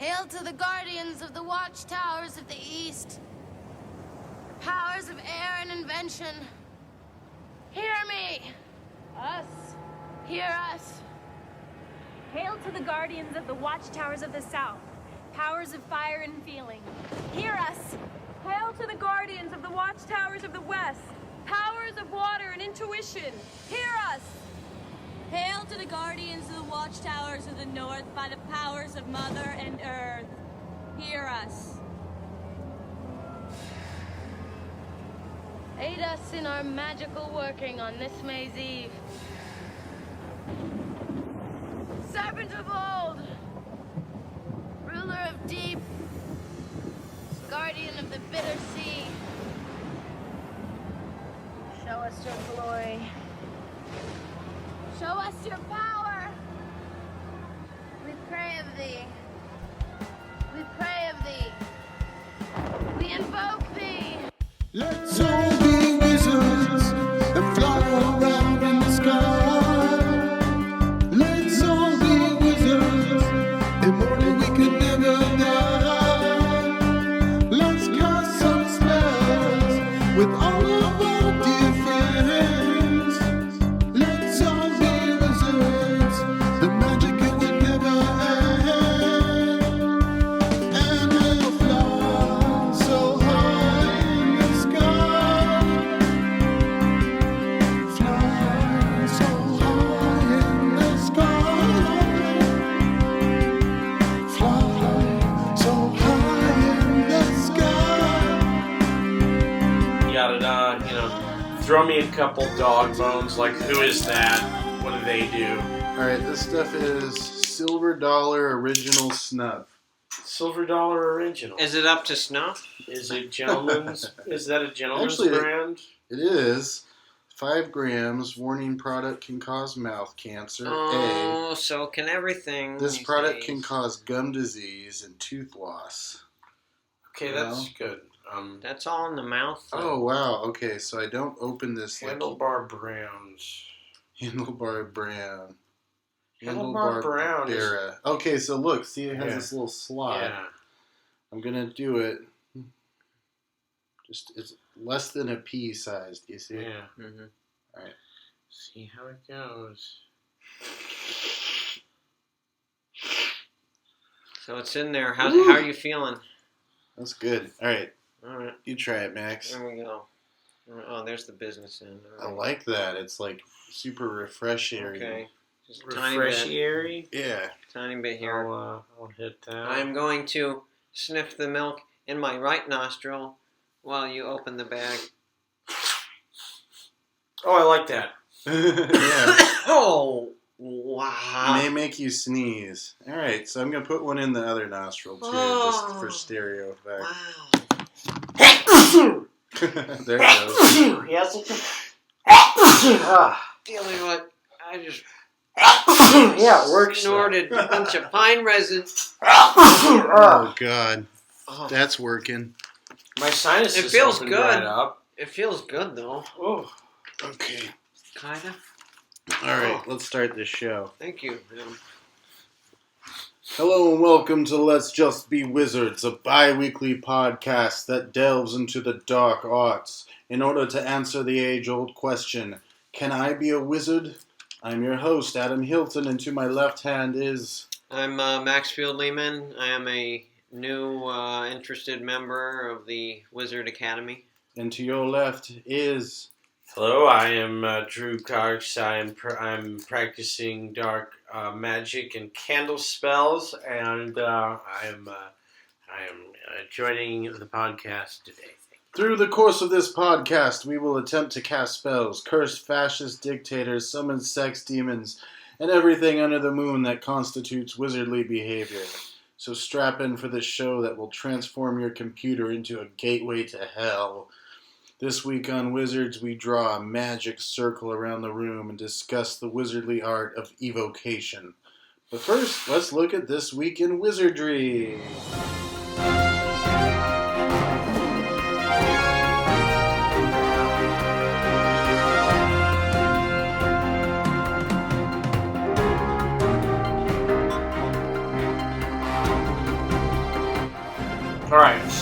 Hail to the guardians of the watchtowers of the east. Powers of air and invention. Hear me! Us. Hear us. Hail to the guardians of the watchtowers of the south. Powers of fire and feeling. Hear us! Hail to the guardians of the watchtowers of the west. Powers of water and intuition. Hear us! Hail to the guardians of the watchtowers of the north by the powers of Mother and Earth. Hear us. Aid us in our magical working on this May's Eve. Serpent of old, ruler of deep, guardian of the bitter sea, show us your glory. Show us your power. We pray of thee. We pray of thee. We invoke thee. Let's all be wizards and fly around in the sky. Let's all be wizards, immortal, we can never die. Let's cast some spells with all of our dear friends. Let's all be wizards, the magic it would never end. And we'll fly so high in the sky. Fly so high in the sky. Fly so high in the sky. Yada, throw me a couple dog bones. Like, who is that? What do they do? Alright, this stuff is Silver Dollar Original Snuff. Silver Dollar Original. Is it up to snuff? Is it gentleman's? Is that a gentleman's Actually, brand? It is 5 grams. Warning: product can cause mouth cancer. Oh, so can everything. This these product days. can cause gum disease and tooth loss. Okay, that's good. That's all in the mouth. Oh wow. Okay, so I don't open this Handlebar Browns. Handlebar Brown. Handlebar Brown is- Dara. Okay, so look, see, it has Yeah. this little slot. Yeah. I'm gonna do it. Just it's less than a pea size. Do you see? Yeah. Mm-hmm. All right. See how it goes. So it's in there. How are you feeling? That's good. All right, All right, you try it, Max. there we go. Oh, there's the business end. I All right. like that. It's like super refreshing. Okay, just a tiny bit, Refreshiary. Yeah. tiny bit here. I'll hit that. I'm going to sniff the milk in my right nostril while you open the bag. Oh, I like that. Yeah. Oh, wow. May make you sneeze. All right, so I'm gonna put one in the other nostril too, just for stereo effect. Wow. There it goes. Yes. Feeling what I just Yeah, it works. snorted a bunch of pine resin. Oh God, Oh, that's working. My sinuses It feels opened good. right up. it feels good though. Oh. Okay. Kinda. All right, let's start this show. Thank you. Hello and welcome to Let's Just Be Wizards, a bi-weekly podcast that delves into the dark arts in order to answer the age-old question, can I be a wizard? I'm your host, Adam Hilton, and to my left hand is... I'm Maxfield Lehman. I am a new interested member of the Wizard Academy. And to your left is... Hello, I am Drew Cox. I'm practicing dark magic and candle spells, and I am joining the podcast today. Through the course of this podcast, we will attempt to cast spells, curse fascist dictators, summon sex demons, and everything under the moon that constitutes wizardly behavior. So strap in for this show that will transform your computer into a gateway to hell. This week on Wizards, we draw a magic circle around the room and discuss the wizardly art of evocation. But first, let's look at This Week in Wizardry.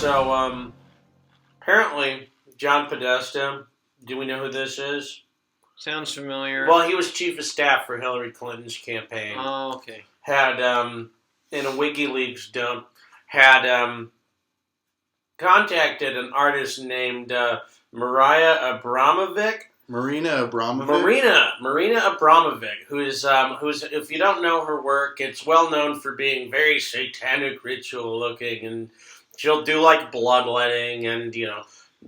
So, apparently, John Podesta, do we know who this is? Sounds familiar. Well, he was chief of staff for Hillary Clinton's campaign. Oh, okay. Had, in a WikiLeaks dump, had contacted an artist named Marina Abramovic, Marina, who's if you don't know her work, it's well known for being very satanic ritual looking, and she'll do like bloodletting and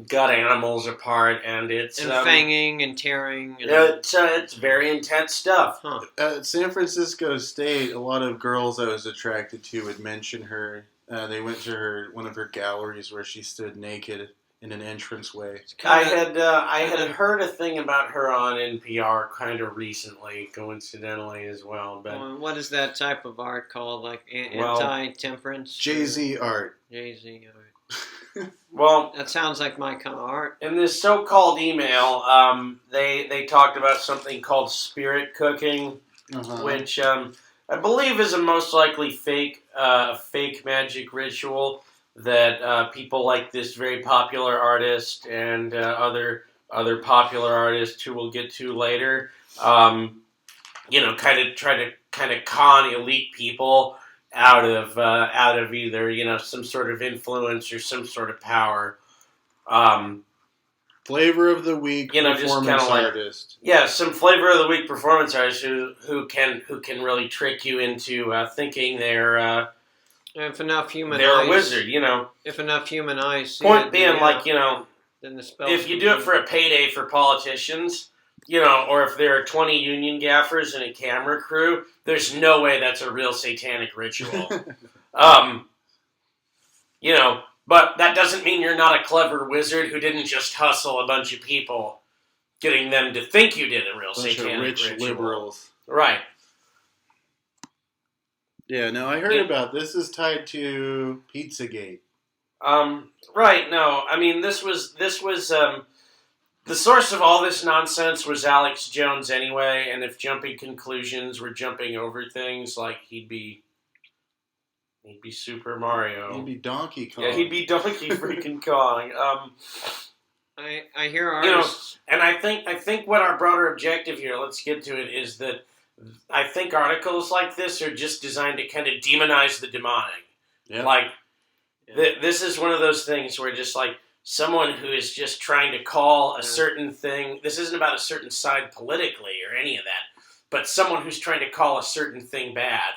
gut animals apart, and it's fanging and tearing. And it's very intense stuff. Huh. At San Francisco State, a lot of girls I was attracted to would mention her. They went to one of her galleries where she stood naked in an entranceway. I had heard a thing about her on NPR kind of recently, coincidentally as well. But what is that type of art called? Like anti-temperance? Jay-Z art. Jay-Z art. Well, that sounds like my kind of art. In this so-called email, they talked about something called spirit cooking, which I believe is a most likely fake magic ritual that people like this very popular artist and other popular artists who we'll get to later, kind of try to con elite people out of either some sort of influence or some sort of power. Flavor of the week performance artist. Yeah, some flavor of the week performance artist who can really trick you into thinking they're if enough human they're eyes, a wizard. If enough human eyes. Point being, then the spell. If you do it for a payday for politicians, or if there are 20 union gaffers and a camera crew, there's no way that's a real satanic ritual. But that doesn't mean you're not a clever wizard who didn't just hustle a bunch of people, getting them to think you did a real satanic rich ritual. Liberals. Right. Yeah, no, I heard about this. Is tied to Pizzagate. Right. No, I mean this was the source of all this nonsense was Alex Jones anyway, and if jumping conclusions were jumping over things, like he'd be Super Mario. He'd be Donkey Kong. Yeah, he'd be Donkey freaking Kong. I hear artists, and I think what our broader objective here, let's get to it, is that I think articles like this are just designed to kind of demonize the demonic. Yeah. This is one of those things where just like someone who is just trying to call a certain thing, this isn't about a certain side politically or any of that, but someone who's trying to call a certain thing bad,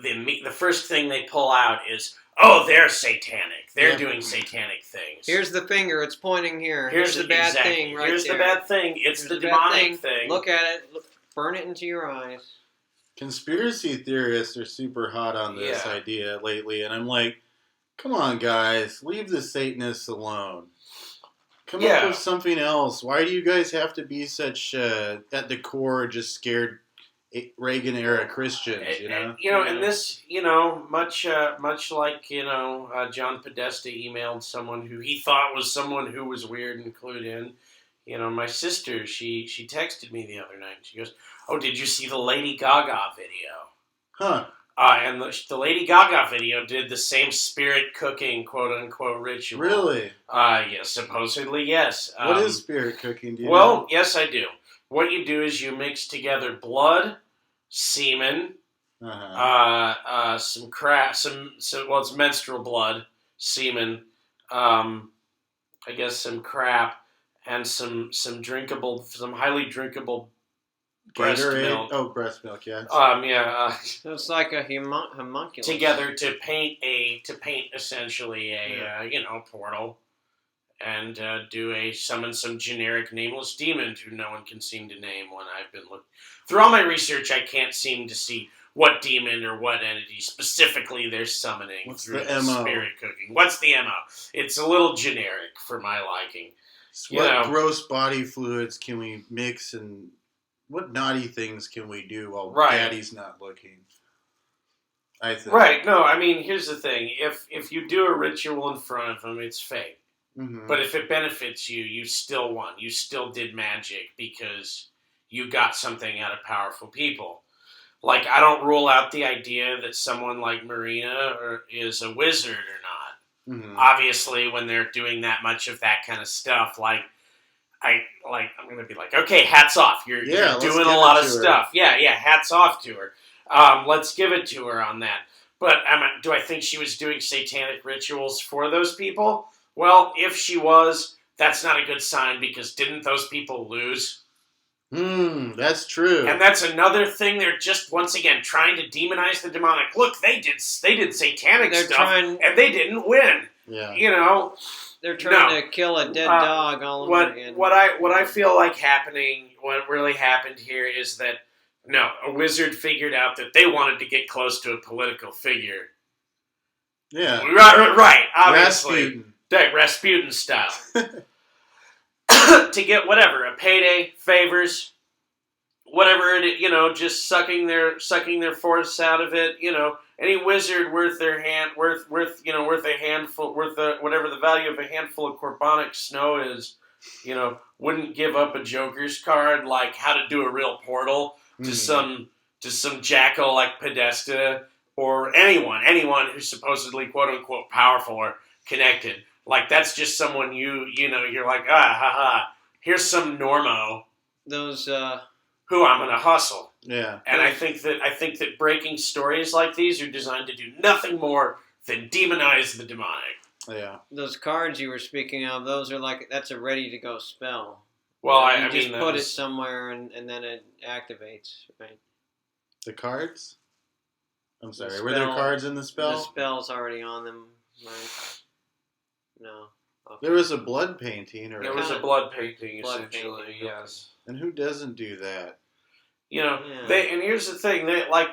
the first thing they pull out is, oh, they're satanic. They're doing satanic things. Here's the finger. It's pointing here. Here's the bad thing right Here's there. the bad thing. It's the demonic thing. Look at it. Burn it into your eyes. Conspiracy theorists are super hot on this idea lately, and I'm like, come on, guys. Leave the Satanists alone. Come up with something else. Why do you guys have to be such, at the core, just scared Reagan-era Christians, And this, much like, John Podesta emailed someone who he thought was someone who was weird and clued in. My sister, she texted me the other night. She goes, oh, did you see the Lady Gaga video? Huh. And the Lady Gaga video did the same spirit cooking, quote-unquote, ritual. Really? Yes, supposedly, yes. What is spirit cooking? Do you know? Well, yes, I do. What you do is you mix together blood, semen, some crap, it's menstrual blood, semen, I guess some crap, and some highly drinkable breast milk. Oh, breast milk, yeah. It's like a homunculus. Together to paint essentially a portal, and summon some generic nameless demon who no one can seem to name. When I've been looking through all my research, I can't seem to see what demon or what entity specifically they're summoning. What's through the MO? Spirit cooking. What's the MO? It's a little generic for my liking. What gross body fluids can we mix, and what naughty things can we do while Daddy's not looking? I think. Right. No, I mean, here's the thing. If you do a ritual in front of him, it's fake. Mm-hmm. But if it benefits you, you still won. You still did magic because you got something out of powerful people. Like, I don't rule out the idea that someone like Marina is a wizard or not. Mm-hmm. Obviously, when they're doing that much of that kind of stuff, I'm gonna be like, okay, hats off. You're doing a lot of stuff. Yeah, hats off to her. Let's give it to her on that. But do I think she was doing satanic rituals for those people? Well, if she was, that's not a good sign, because didn't those people lose? That's true. And that's another thing. They're just, once again, trying to demonize the demonic. Look, they did satanic stuff, and they didn't win. Yeah. You know? They're trying to kill a dead dog all over again. What I feel like happening, what really happened here is that, no, a wizard figured out that they wanted to get close to a political figure. Yeah. Right, obviously. Rasputin style. To get whatever, a payday, favors, whatever it is, just sucking their force out of it, any wizard worth a handful, whatever the value of a handful of Corbonic snow is, wouldn't give up a Joker's card like how to do a real portal to some jackal like Podesta, or anyone who's supposedly quote unquote powerful or connected. Like, that's just someone you're like, here's some Normo. Those who I'm gonna hustle. Yeah. And I think that breaking stories like these are designed to do nothing more than demonize the demonic. Yeah. Those cards you were speaking of, those are that's a ready to go spell. Well, you just put it somewhere and then it activates, right? The cards? I'm sorry. Were there cards in the spell? The spell's already on them, right? No. Okay. There was a blood painting. There was a blood painting, essentially, yes. And who doesn't do that? And here's the thing,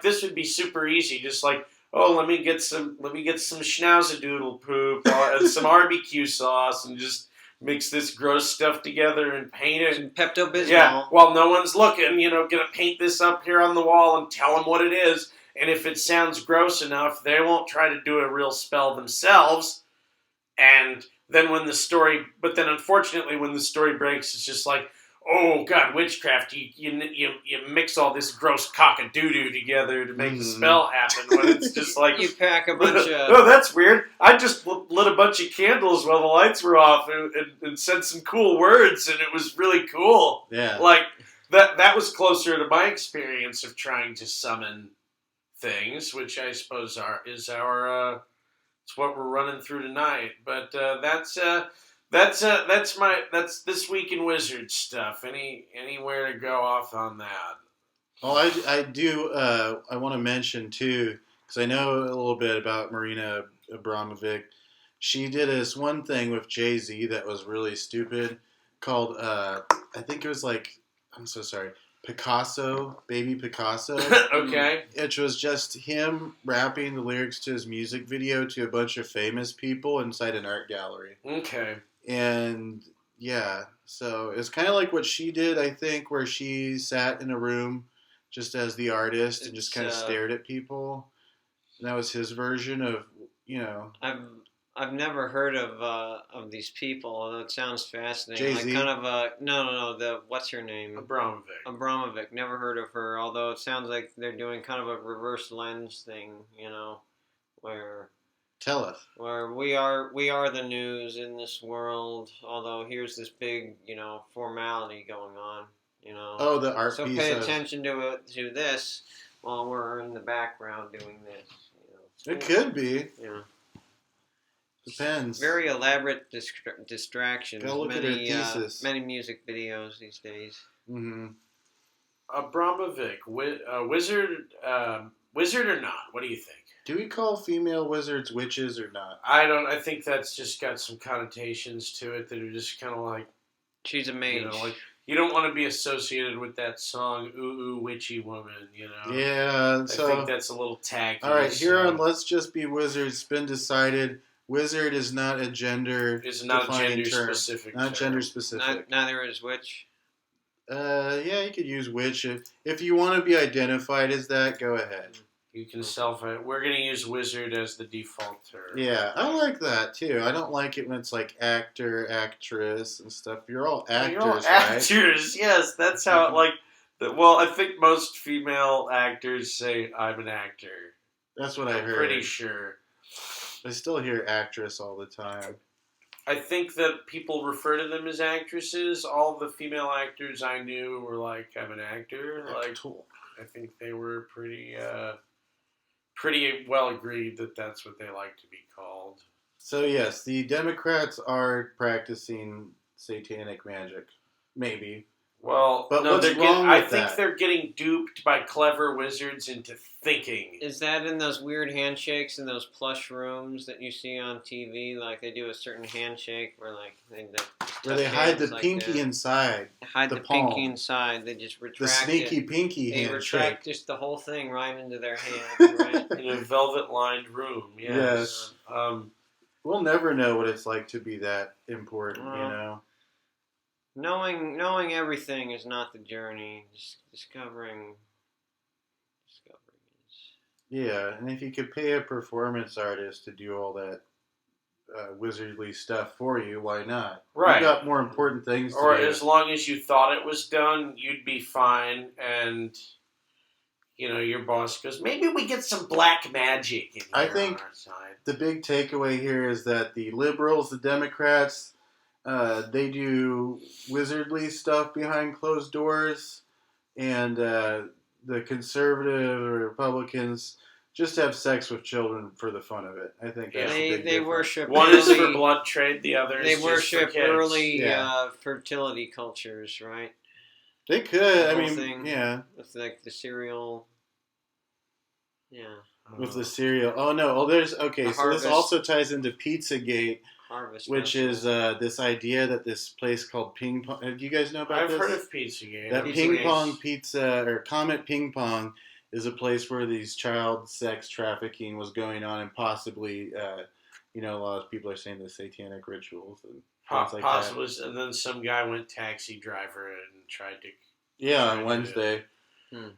this would be super easy, just like, let me get some schnauzadoodle poop and some barbecue sauce and just mix this gross stuff together and paint it. Some Pepto-Bismol. Yeah, while no one's looking, gonna paint this up here on the wall and tell them what it is. And if it sounds gross enough, they won't try to do a real spell themselves. And then unfortunately, when the story breaks, it's just like, oh God, witchcraft! You mix all this gross cock-a-doo-doo together to make the spell happen. When it's just like you pack a bunch of. Oh, that's weird. I just lit a bunch of candles while the lights were off and said some cool words, and it was really cool. Yeah, like that was closer to my experience of trying to summon things, which I suppose is our. It's what we're running through tonight, but that's this week in Wizard stuff. Anywhere to go off on that? Oh, I do. I want to mention too, because I know a little bit about Marina Abramovic. She did this one thing with Jay-Z that was really stupid, called I think it was I'm so sorry. Picasso, Baby Picasso. Okay. Which was just him rapping the lyrics to his music video to a bunch of famous people inside an art gallery. Okay. And yeah, so it's kind of like what she did, I think, where she sat in a room just as the artist and just kind of stared at people. And that was his version of, I've never heard of these people, although it sounds fascinating. Jay-Z? The what's her name? Abramovic. Never heard of her, although it sounds like they're doing kind of a reverse lens thing, where tell us. Where we are the news in this world, although here's this big, formality going on, Oh, the art so piece. So pay attention to this while we're in the background doing this. It could be. Yeah. Depends. Very elaborate distractions. Go look at her thesis. Many music videos these days. Mm-hmm. Abramovic, wizard or not? What do you think? Do we call female wizards witches or not? I think that's just got some connotations to it that are just kind of like... She's a mage. You don't want to be associated with that song, Ooh Ooh Witchy Woman, Yeah, I think that's a little tacky. Alright, here on Let's Just Be Wizards, it's been decided... Wizard is not a gender. It's not gender specific. Not gender specific. Neither is witch. Yeah, you could use witch if you want to be identified as that. Go ahead. You can We're gonna use wizard as the default term. Yeah, I like that too. I don't like it when it's like actor, actress, and stuff. You're all actors, actors, yes. That's how Well, I think most female actors say I'm an actor. That's what I heard. Pretty sure. I still hear actress all the time. I think that people refer to them as actresses. All the female actors I knew were like, I'm an actor. Like, I think they were pretty well agreed that that's what they like to be called. So yes, the Democrats are practicing satanic magic. Maybe. Well, but no, what's wrong with I think they're getting duped by clever wizards into thinking. Is that in those weird handshakes in those plush rooms that you see on TV? Like they do a certain handshake where like they hide the pinky inside. They hide the pinky inside. They just retract the sneaky it. Pinky They handshake. retract just the whole thing right into their hand, right? In a velvet-lined room. Yes. We'll never know what it's like to be that important, you know. Knowing everything is not the journey. Discovering is. Yeah, and if you could pay a performance artist to do all that wizardly stuff for you, why not? Right. You got more important things to do. Or as long as you thought it was done, you'd be fine. And, you know, your boss goes, maybe we get some black magic in here I think on our side. The big takeaway here is that the liberals, the Democrats, they do wizardly stuff behind closed doors, and the conservative or Republicans just have sex with children for the fun of it. I think that's the big they difference. worship. One is for blood trade, the other is They just worship for kids. early fertility cultures, right? They could. The I whole mean, thing yeah. With like the cereal. Yeah. With the cereal. Oh no. Oh, there's okay. The So harvest. this also ties into Pizzagate, Harvest which is this idea that this place called Ping Pong. Do you guys know about this? I've heard of Pizzagate. That Pizza Ping Gates. Pong Pizza or Comet Ping Pong is a place where these child sex trafficking was going on, and possibly, a lot of people are saying the satanic rituals and things like Possibly, and then some guy went taxi driver and tried to. Yeah, on Wednesday.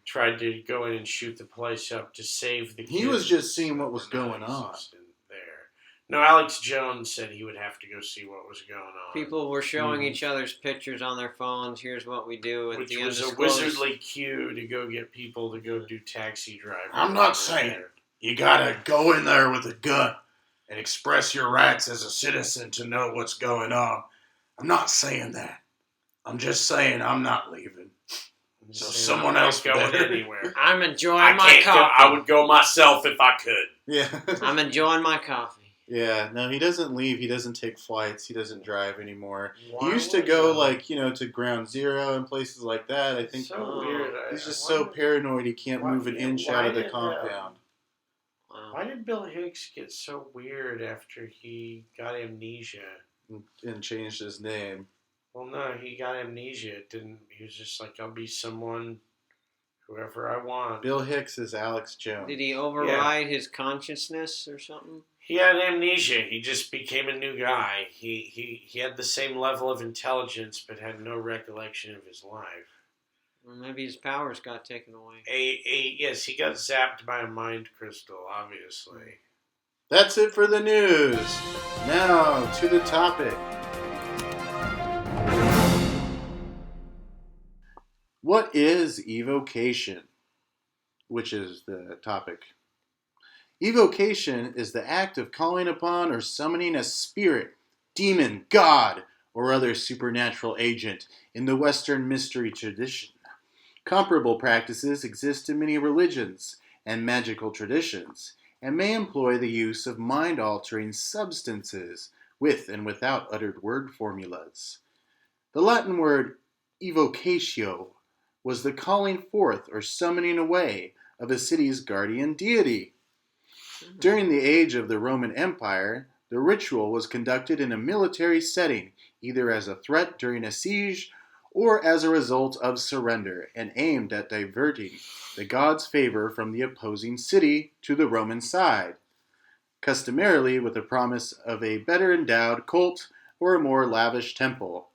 Tried to go in and shoot the place up to save the kids. He was just seeing what was going on. There. No, Alex Jones said he would have to go see what was going on. People were showing each other's pictures on their phones. Here's what we do. At Which the was a wizardly cue to go get people to go do taxi driving. I'm not saying you gotta go in there with a gun and express your rights as a citizen to know what's going on. I'm not saying that. I'm just saying I'm not leaving. So someone else going better. anywhere. I'm enjoying my coffee. I would go myself if I could. Yeah. I'm enjoying my coffee. Yeah, no, he doesn't leave. He doesn't take flights. He doesn't drive anymore. Why He used to would go, he? to Ground Zero and places like that. I think So weird. he's just so paranoid he can't move an inch out of the compound. Wow. Why did Bill Hicks get so weird after he got amnesia? And changed his name. Well, no, he got amnesia. It didn't. He was just like, I'll be someone, whoever I want. Bill Hicks is Alex Jones. Did he override his consciousness or something? He had amnesia. He just became a new guy. He had the same level of intelligence, but had no recollection of his life. Well, maybe his powers got taken away. Yes, he got zapped by a mind crystal, obviously. That's it for the news. Now, to the topic. What is evocation? Which is the topic. Evocation is the act of calling upon or summoning a spirit, demon, god, or other supernatural agent in the Western mystery tradition. Comparable practices exist in many religions and magical traditions, and may employ the use of mind-altering substances with and without uttered word formulas. The Latin word evocatio was the calling forth or summoning away of a city's guardian deity. During the age of the Roman Empire, the ritual was conducted in a military setting, either as a threat during a siege or as a result of surrender, and aimed at diverting the god's favor from the opposing city to the Roman side, customarily with the promise of a better endowed cult or a more lavish temple.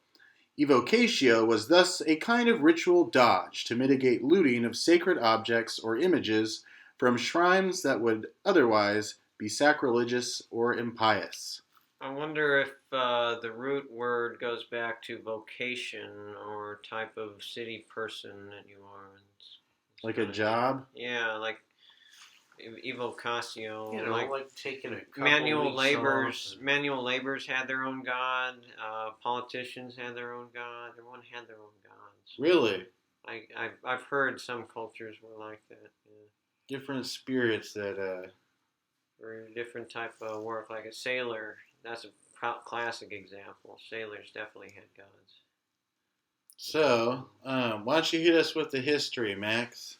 Evocatio was thus a kind of ritual dodge to mitigate looting of sacred objects or images from shrines that would otherwise be sacrilegious or impious. I wonder if the root word goes back to vocation or type of city person that you are. Like a job? Yeah, like Evocation. You know, like taking a couple manual weeks laborers. off. Manual laborers had their own god. Politicians had their own god. Everyone had their own gods. Really? I've heard some cultures were like that. Yeah. Different spirits that. Or different type of work, like a sailor. That's a classic example. Sailors definitely had gods. So, why don't you hit us with the history, Max?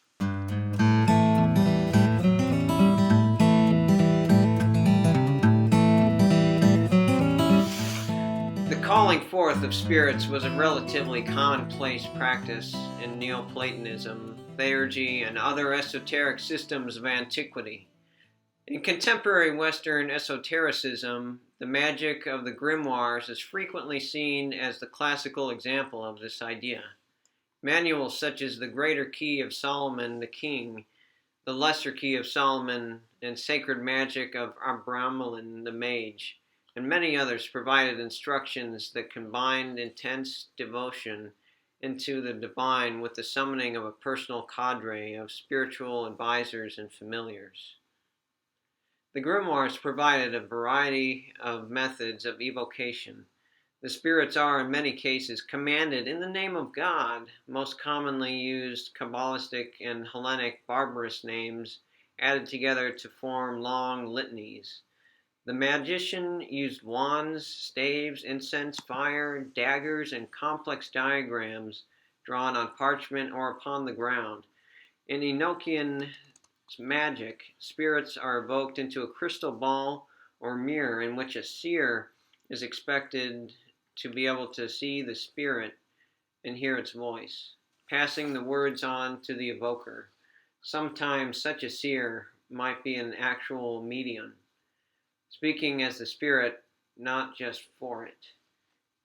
The calling forth of spirits was a relatively commonplace practice in Neoplatonism, theurgy, and other esoteric systems of antiquity. In contemporary Western esotericism, the magic of the grimoires is frequently seen as the classical example of this idea. Manuals such as the Greater Key of Solomon the King, the Lesser Key of Solomon, and Sacred Magic of Abramelin the Mage, and many others provided instructions that combined intense devotion into the divine with the summoning of a personal cadre of spiritual advisors and familiars. The grimoires provided a variety of methods of evocation. The spirits are, in many cases, commanded in the name of God, most commonly used Kabbalistic and Hellenic barbarous names added together to form long litanies. The magician used wands, staves, incense, fire, daggers, and complex diagrams drawn on parchment or upon the ground. In Enochian Magick, spirits are evoked into a crystal ball or mirror in which a seer is expected to be able to see the spirit and hear its voice, passing the words on to the evoker. Sometimes such a seer might be an actual medium, speaking as the spirit, not just for it.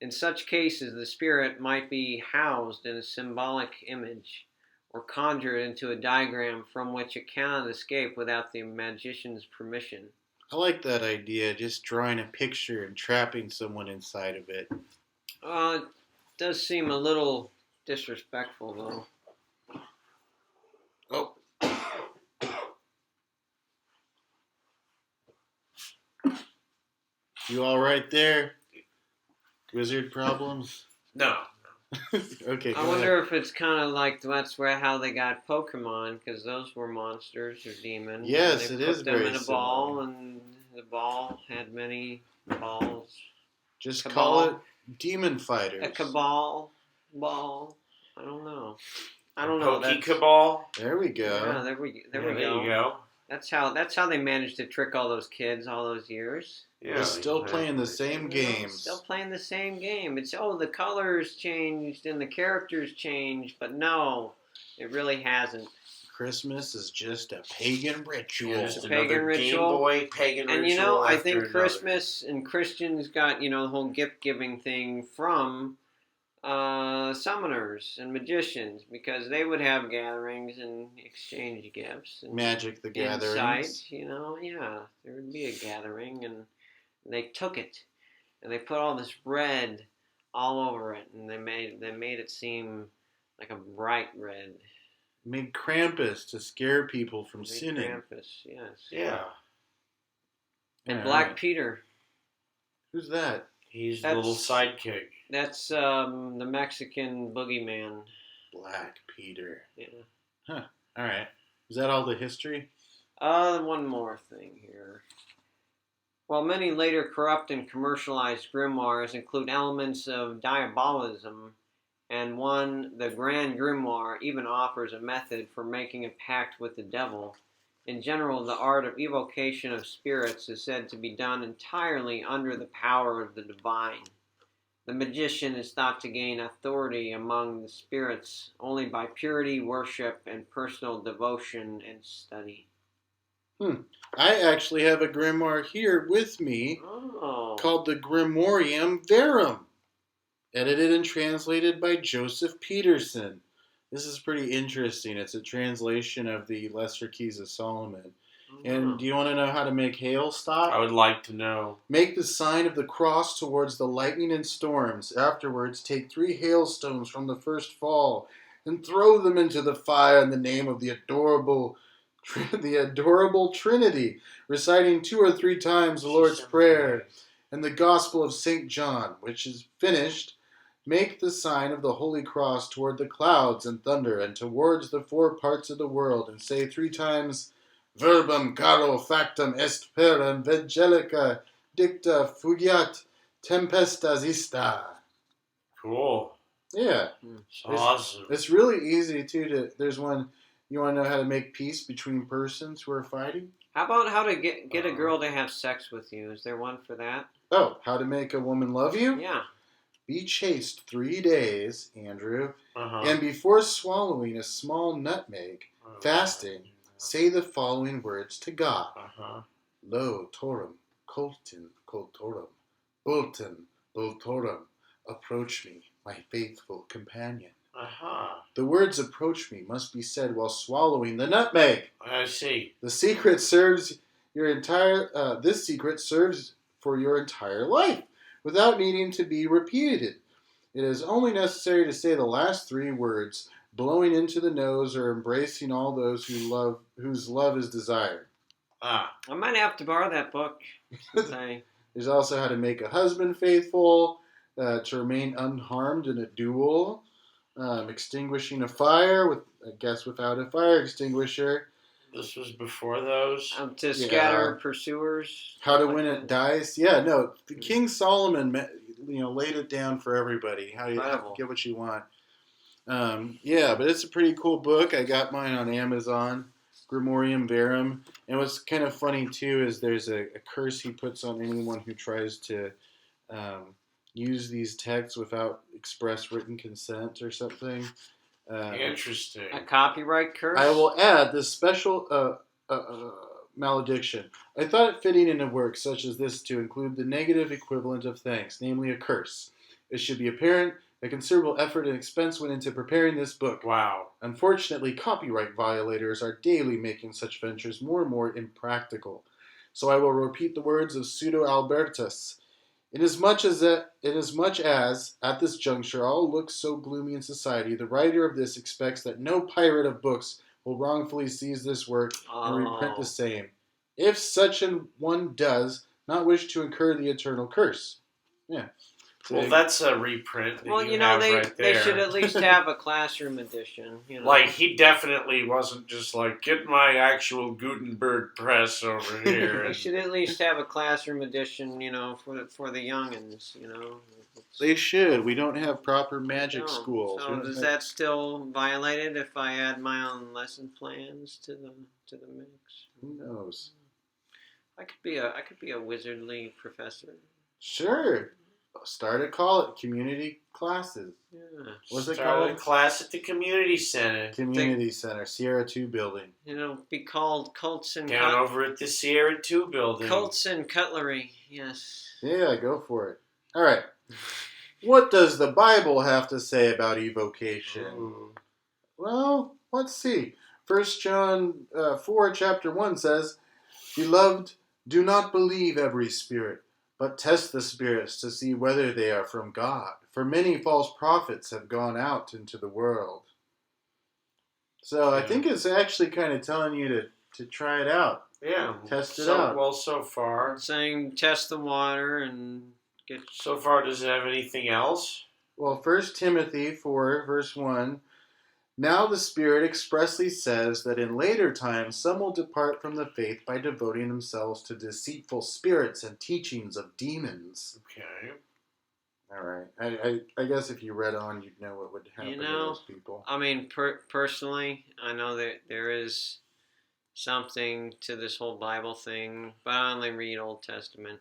In such cases, the spirit might be housed in a symbolic image, or conjured into a diagram from which it cannot escape without the magician's permission. I like that idea, just drawing a picture and trapping someone inside of it. It does seem a little disrespectful, though. Oh. You all right there? Wizard problems? No. Okay. I wonder if it's kind of like that's how they got Pokemon, because those were monsters or demons. Yes, they it is put them very in a similar. ball, and the ball had many balls. Just Cabal. call it Demon Fighters. A cabal ball. I don't know. I don't know. Pokecabal. There we go. Yeah, there we There go. you go. That's how they managed to trick all those kids all those years. Yeah, They're still playing the same games. Still playing the same game. It's the colors changed and the characters changed, but no, it really hasn't. Christmas is just a pagan ritual. Yeah, Just a another pagan ritual. Game Boy pagan And ritual. I after think another. Christmas and Christians got the whole gift giving thing from summoners and magicians, because they would have gatherings and exchange gifts. And Magic the Gathering. insight, there would be a gathering, and they took it, and they put all this red all over it, and they made it seem like a bright red. Made Krampus to scare people from Made sinning. Krampus, yes. Yeah. And All Black right. Peter. Who's that? He's the That's- little sidekick. That's the Mexican boogeyman. Black Peter. Yeah. All right. Is that all the history? One more thing here. While many later corrupt and commercialized grimoires include elements of diabolism, and one, the Grand Grimoire, even offers a method for making a pact with the devil, in general, the art of evocation of spirits is said to be done entirely under the power of the divine. The magician is thought to gain authority among the spirits only by purity, worship, and personal devotion and study. I actually have a grimoire here with me Oh. called the Grimorium Verum, edited and translated by Joseph Peterson. This is pretty interesting. It's a translation of the Lesser Keys of Solomon. And do you want to know how to make hail stop? I would like to know. Make the sign of the cross towards the lightning and storms. Afterwards, take 3 hailstones from the first fall and throw them into the fire in the name of the adorable the adorable Trinity, reciting 2 or 3 times the Lord's Prayer and the Gospel of St. John, which is finished. Make the sign of the Holy Cross toward the clouds and thunder and towards the 4 parts of the world, and say 3 times, Verbum caro factum est per evangelica dicta fugiat tempestas ista. Cool. Yeah. It's awesome. It's really easy, too. There's one, you want to know how to make peace between persons who are fighting? How about how to get a girl to have sex with you? Is there one for that? Oh, how to make a woman love you? Yeah. Be chaste 3 days, Andrew, Uh-huh. and before swallowing a small nutmeg, fasting, say the following words to God. Uh-huh. Lo torum, colton, coltorum, bulton, bultorum, approach me, my faithful companion. Uh-huh. The words approach me must be said while swallowing the nutmeg. I see. The secret serves your entire, this secret serves for your entire life, without needing to be repeated. It is only necessary to say the last 3 words, blowing into the nose or embracing all those whose love is desired. Ah. I might have to borrow that book. There's also how to make a husband faithful, to remain unharmed in a duel, extinguishing a fire, without a fire extinguisher. This was before those. To scatter pursuers. How to win at dice. Yeah, no, King Solomon, laid it down for everybody. How you get what you want. Yeah, but it's a pretty cool book. I got mine on Amazon, Grimorium Verum. And what's kind of funny, too, is there's a curse he puts on anyone who tries to use these texts without express written consent or something. Interesting. A copyright curse? I will add this special malediction. I thought it fitting in a work such as this to include the negative equivalent of thanks, namely a curse. It should be apparent that considerable effort and expense went into preparing this book. Wow. Unfortunately, copyright violators are daily making such ventures more and more impractical. So I will repeat the words of Pseudo Albertus. Inasmuch as, at this juncture, all looks so gloomy in society, the writer of this expects that no pirate of books will wrongfully seize this work and reprint the same, if such an one does not wish to incur the eternal curse. Yeah. Well, that's a reprint. Well, They should at least have a classroom edition. Like, he definitely wasn't just like, get my actual Gutenberg press over here. They should at least have a classroom edition, for the youngins, They should. We don't have proper magic schools. So is that still violated if I add my own lesson plans to the mix? Who knows? I could be a wizardly professor. Sure. Start a community classes. Yeah. What's it Start called? a class at the community center. Community Center, Sierra 2 building. Be called Cults and Down over at the Sierra 2 building. Cults and Cutlery, yes. Yeah, go for it. All right. What does the Bible have to say about evocation? Ooh. Well, let's see. 1 John 4, chapter 1 says, Beloved, do not believe every spirit, but test the spirits to see whether they are from God. For many false prophets have gone out into the world. So I think it's actually kind of telling you to try it out. Yeah. Test it out. Well, so far. It's saying test the water and get... So far, does it have anything else? Well, 1 Timothy 4, verse 1, Now the Spirit expressly says that in later times some will depart from the faith by devoting themselves to deceitful spirits and teachings of demons. Okay. All right. I guess if you read on, you'd know what would happen to those people. I mean, personally, I know that there is something to this whole Bible thing, but I only read Old Testament.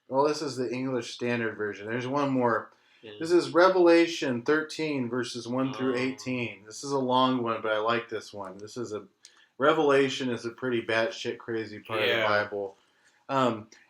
Well, this is the English Standard Version. There's one more. Yeah. This is Revelation 13, verses 1 through 18. This is a long one, but I like this one. Revelation is a pretty batshit crazy part of the Bible.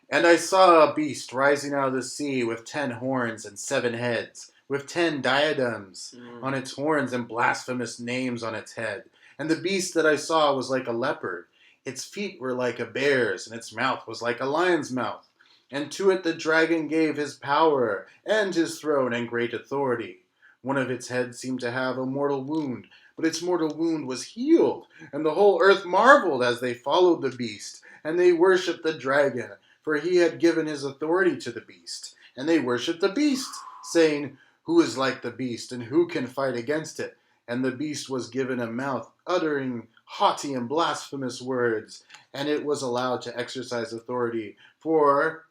And I saw a beast rising out of the sea with 10 horns and 7 heads, with 10 diadems on its horns and blasphemous names on its head. And the beast that I saw was like a leopard. Its feet were like a bear's, and its mouth was like a lion's mouth. And to it the dragon gave his power, and his throne and great authority. One of its heads seemed to have a mortal wound, but its mortal wound was healed, and the whole earth marveled as they followed the beast, and they worshipped the dragon, for he had given his authority to the beast. And they worshipped the beast, saying, "Who is like the beast, and who can fight against it?" And the beast was given a mouth, uttering haughty and blasphemous words, and it was allowed to exercise authority for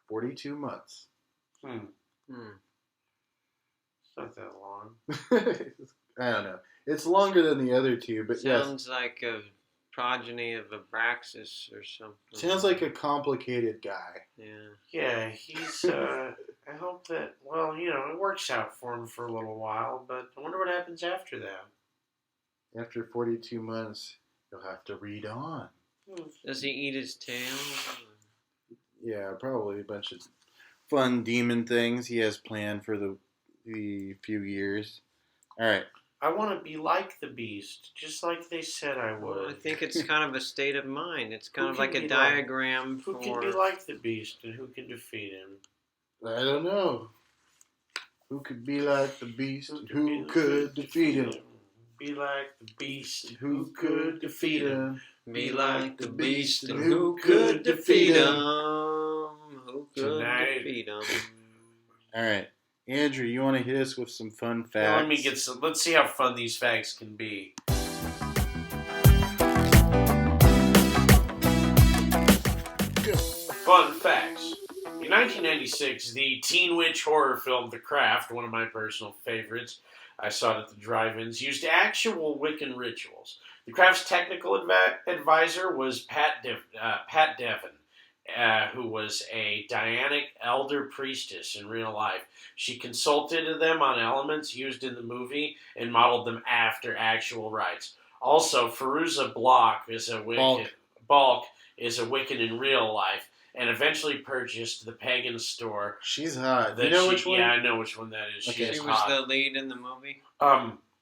42 months. It's not that long. I don't know. It's longer than the other two, but Sounds like a progeny of Abraxas or something. sounds like a complicated guy. Yeah. Yeah, he's, I hope that, well, it works out for him for a little while, but I wonder what happens after that. After 42 months, you'll have to read on. Does he eat his tail? Yeah, probably a bunch of fun demon things he has planned for the few years. All right. I want to be like the beast, just like they said I would. Well, I think it's kind of a state of mind. It's kind Who of like can a be diagram Who for... can be like the beast and who can defeat him? I don't know. Who could be like the beast and who could defeat him? Be like the beast, Who could defeat him? Be like the beast, and who could defeat him? Who could Tonight. defeat him? All right. Andrew, you want to hit us with some fun facts? Yeah, let me get some. Let's see how fun these facts can be. Fun facts. In 1996, the teen witch horror film The Craft, one of my personal favorites, I saw it at the drive-ins, used actual Wiccan rituals. The Craft's technical advisor was Pat Devon, who was a Dianic elder priestess in real life. She consulted them on elements used in the movie and modeled them after actual rites. Also, Feruza Balk is a Wiccan in real life, and eventually purchased the pagan store. She's hot. You know which one? Yeah, I know which one that is. Okay. She is She was hot. the lead in the movie.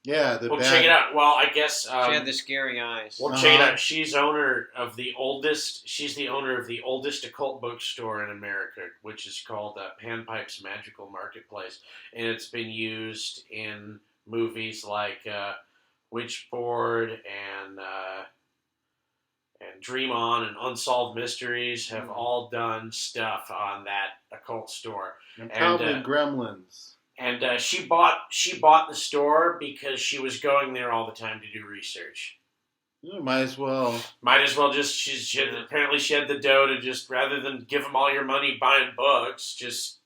Yeah, Well, check it out. Well, I guess She had the scary eyes. well, check it out. She's owner of the oldest. She's the owner of the oldest occult bookstore in America, which is called Panpipe's Magical Marketplace, and it's been used in movies like Witchboard and Dream On and Unsolved Mysteries have all done stuff on that occult store. And probably And, Gremlins. And she bought the store because she was going there all the time to do research. Might as well. Might as well just apparently she had the dough to just, rather than give them all your money buying books, just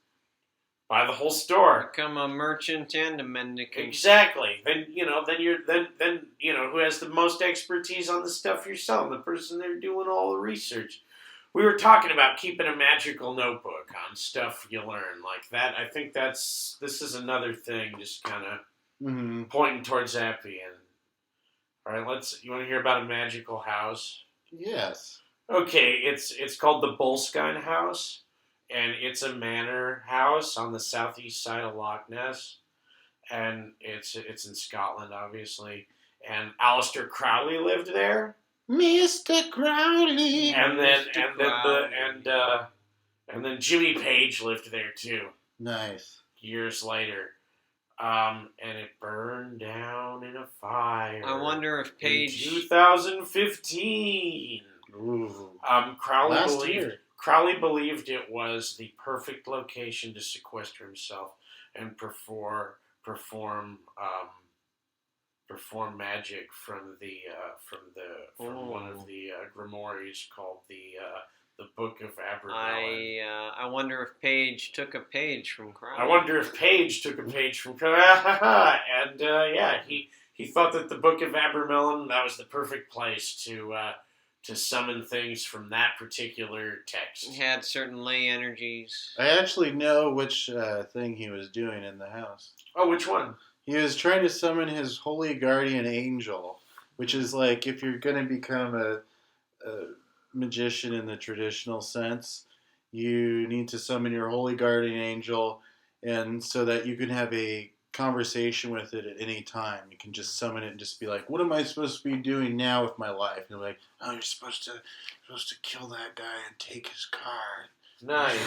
buy the whole store. Become a merchant and a mendicant. Exactly. Then who has the most expertise on the stuff you're selling? The person there doing all the research. We were talking about keeping a magical notebook on stuff you learn like that. I think this is another thing, just kind of pointing towards that being. All right, you want to hear about a magical house? Yes. Okay, it's called the Boleskine House, and it's a manor house on the southeast side of Loch Ness, and it's in Scotland, obviously. And Aleister Crowley lived there. Mr. Crowley. And then Jimmy Page lived there too. Nice. Years later, and it burned down in a fire. I wonder if Page... in 2015. Ooh. Crowley believed it was the perfect location to sequester himself and perform magic from one of the grimoires called the Book of Abermelin. I wonder if Page took a page from Crowley. I wonder if Page took a page from Crowley. And he thought that the Book of Abermelin, that was the perfect place to summon things from that particular text. He had certain ley energies. I actually know which thing he was doing in the house. Oh, which one? He was trying to summon his holy guardian angel, which is like if you're going to become a magician in the traditional sense, you need to summon your holy guardian angel, and so that you can have a conversation with it at any time. You can just summon it and just be like, "What am I supposed to be doing now with my life?" And you're like, "Oh, you're supposed to kill that guy and take his car, Nice.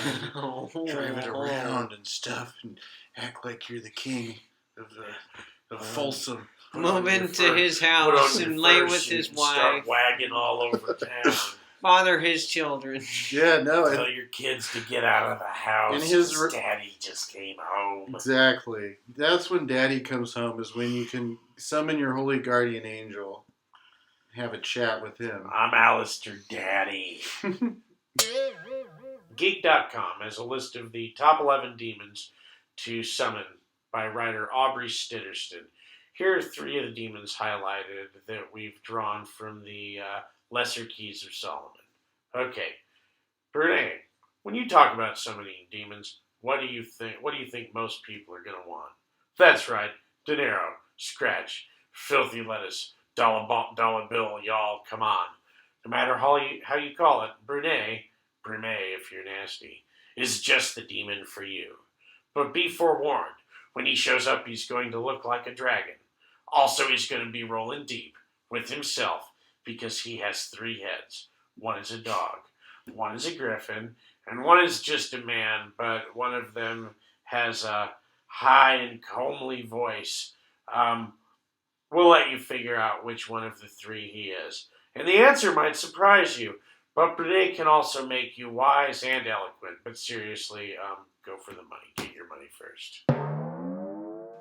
drive it around and stuff, and act like you're the king of Folsom." Move into his put house on your and lay fur with suit his and start wife. wagging all over town. Father his children. Yeah, no. Tell your kids to get out of the house. And his 'cause Daddy just came home. Exactly. That's when Daddy comes home, is when you can summon your holy guardian angel, have a chat with him. I'm Alistair Daddy. Geek.com has a list of the top 11 demons to summon by writer Aubrey Stitterston. Here are 3 of the demons highlighted that we've drawn from the Lesser Keys of Solomon. Okay, Brene, when you talk about summoning demons, what do you think most people are going to want? That's right, dinero, scratch, filthy lettuce, dollar bill, y'all, come on. No matter how you call it, Brene if you're nasty, is just the demon for you. But be forewarned, when he shows up, he's going to look like a dragon. Also, he's going to be rolling deep with himself because he has 3 heads. One is a dog, one is a griffin, and one is just a man, but one of them has a high and comely voice. We'll let you figure out which one of the 3 he is. And the answer might surprise you, but Brene can also make you wise and eloquent. But seriously, go for the money. Get your money first.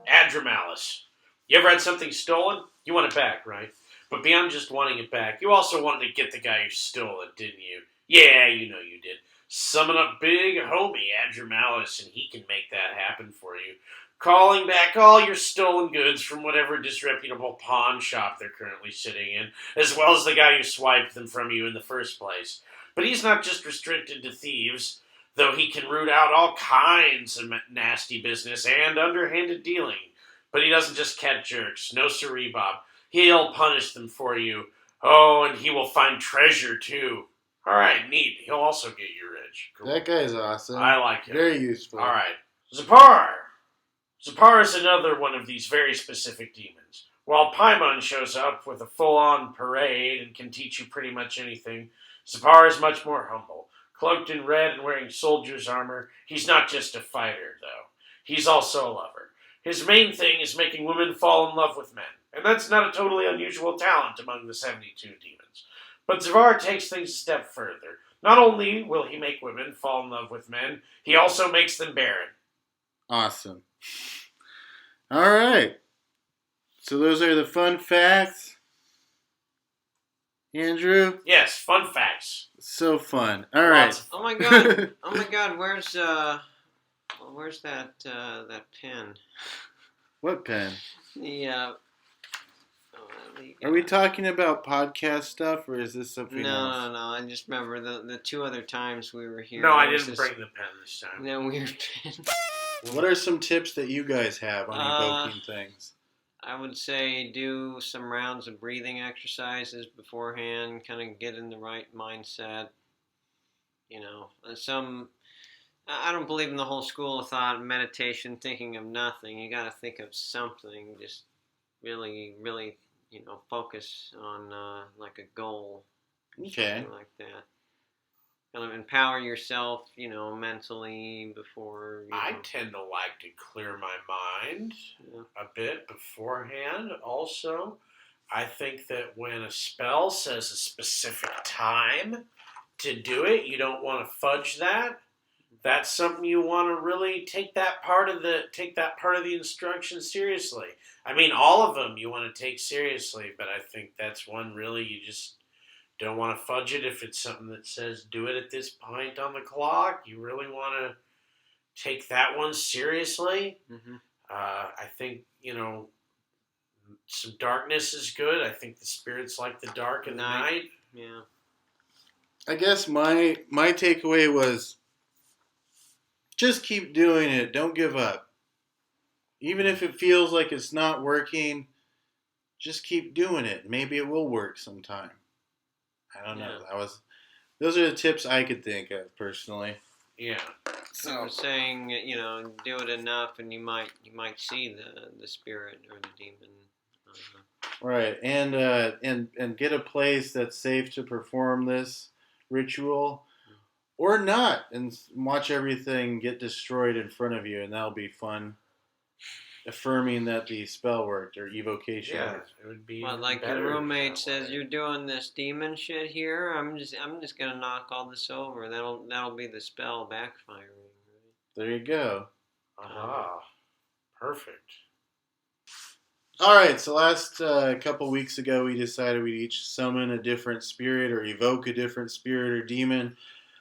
Adramalis. You ever had something stolen? You want it back, right? But beyond just wanting it back, you also wanted to get the guy who stole it, didn't you? Yeah, you know you did. Summon up big homie Adramalis, and he can make that happen for you. Calling back all your stolen goods from whatever disreputable pawn shop they're currently sitting in, as well as the guy who swiped them from you in the first place. But he's not just restricted to thieves, though he can root out all kinds of nasty business and underhanded dealing. But he doesn't just catch jerks. No siree, Bob. He'll punish them for you. Oh, and he will find treasure, too. All right, neat. He'll also get you rich. Cool. That guy's awesome. I like him. Very useful. All right. Zapar. Zapar is another one of these very specific demons. While Paimon shows up with a full-on parade and can teach you pretty much anything, Zapar is much more humble. Cloaked in red and wearing soldier's armor, he's not just a fighter, though. He's also a lover. His main thing is making women fall in love with men, and that's not a totally unusual talent among the 72 demons. But Zapar takes things a step further. Not only will he make women fall in love with men, he also makes them barren. Awesome. All right. So those are the fun facts. Andrew? Yes, fun facts. So fun. All right. Oh my god. Oh my god, where's that pen? What pen? The Are we talking about podcast stuff, or is this something else? No. I just remember the 2 other times we were here. No, I didn't bring the pen this time. That weird pen. What are some tips that you guys have on evoking things? I would say do some rounds of breathing exercises beforehand, kind of get in the right mindset. You know, I don't believe in the whole school of thought, meditation, thinking of nothing. You got to think of something. Just really, really, focus on like a goal. Okay. Something like that. Kind of empower yourself, mentally before. I tend to like to clear my mind a bit beforehand. Also, I think that when a spell says a specific time to do it, you don't want to fudge that. That's something you want to really take that part of the instruction seriously. I mean, all of them you want to take seriously, but I think that's one really you just don't want to fudge it. If it's something that says do it at this point on the clock, you really want to take that one seriously. Mm-hmm. I think, some darkness is good. I think the spirits like the dark and the night. Yeah. I guess my takeaway was just keep doing it. Don't give up. Even if it feels like it's not working, just keep doing it. Maybe it will work sometime. I don't know. Those are the tips I could think of personally. Yeah. So I'm saying, do it enough, and you might see the spirit or the demon. Right, and get a place that's safe to perform this ritual, or not, and watch everything get destroyed in front of you, and that'll be fun. affirming that the spell worked or evocation Yeah, worked. it would be. Well, even like better your roommate that says, way. you're doing this demon shit here. I'm just gonna knock all this over. That'll be the spell backfiring. There you go. Aha. Perfect. All right, so last couple weeks ago, we decided we'd each summon a different spirit or evoke a different spirit or demon.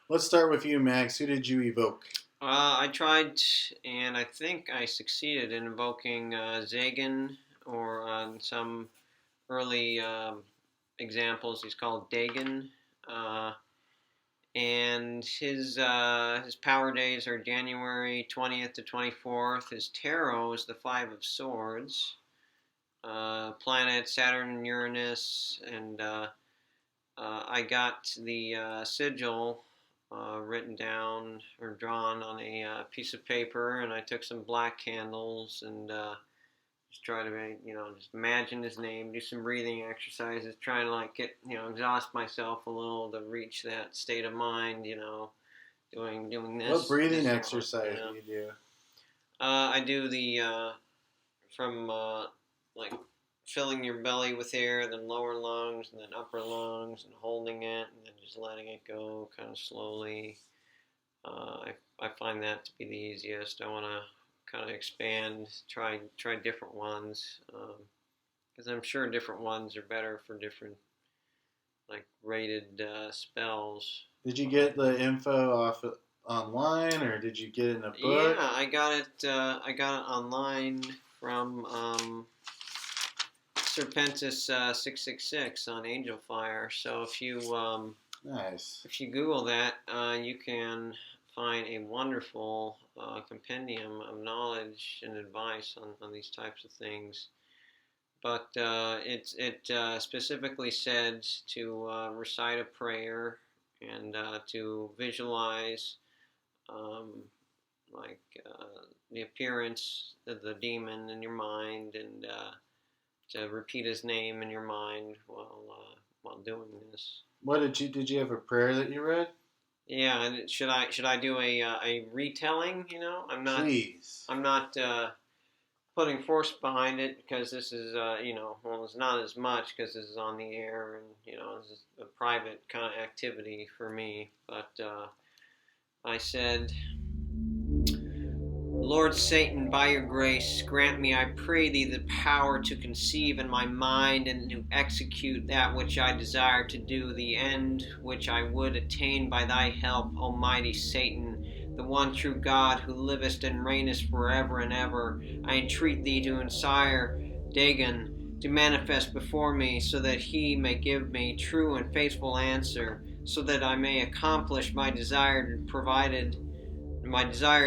Let's start with you, Max. Who did you evoke? I tried, and I think I succeeded in invoking Zagan, or on some early examples, he's called Dagon. And his power days are January 20th to 24th. His tarot is the Five of Swords. Planet Saturn, Uranus, and I got the sigil written down or drawn on a piece of paper, and I took some black candles and just try to, just imagine his name, do some breathing exercises, trying to like get, exhaust myself a little to reach that state of mind, doing this. What breathing this exercise do you do? I do the from like filling your belly with air, then lower lungs, and then upper lungs, and holding it, and then just letting it go kind of slowly. I find that to be the easiest. I want to kind of expand, try different ones, because I'm sure different ones are better for different like rated spells. Did you get the info off online, or did you get it in a book? Yeah, I got it. I got it online from Serpentis 666 on Angel Fire. So if you Nice. if you Google that, you can find a wonderful compendium of knowledge and advice on these types of things. But it specifically said to recite a prayer and to visualize the appearance of the demon in your mind, and to repeat his name in your mind while doing this. What did you have a prayer that you read? Yeah, and should I do a retelling? Please. I'm not putting force behind it, because this is it's not as much because this is on the air, and this is a private kind of activity for me. But I said, Lord Satan, by your grace, grant me, I pray thee, the power to conceive in my mind and to execute that which I desire to do, the end which I would attain by thy help, Almighty Satan, the one true God, who livest and reignest forever and ever. I entreat thee to inspire Dagon to manifest before me, so that he may give me true and faithful answer, so that I may accomplish my desired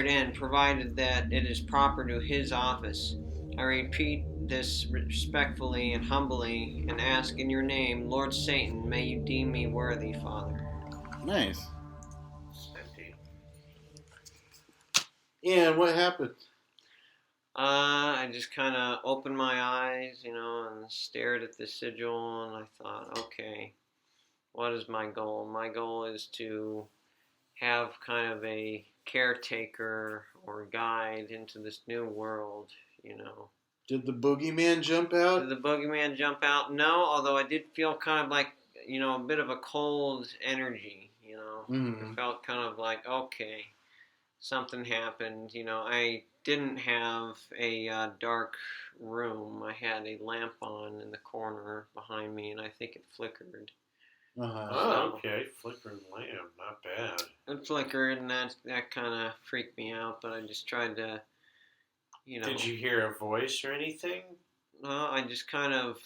end, provided that it is proper to his office. I repeat this respectfully and humbly, and ask in your name, Lord Satan, may you deem me worthy, Father. Nice. And what happened? I just kind of opened my eyes, and stared at the sigil, and I thought, okay, what is my goal? My goal is to have kind of a caretaker or guide into this new world, Did the boogeyman jump out? Did the boogeyman jump out? No, although I did feel kind of like, a bit of a cold energy, Mm-hmm. It felt kind of like, okay, something happened. I didn't have a dark room. I had a lamp on in the corner behind me, and I think it flickered. Uh-huh. Oh, okay. Flickering lamp. Not bad. It flickered, and that kind of freaked me out, but I just tried to, Did you hear a voice or anything? Well, I kind of,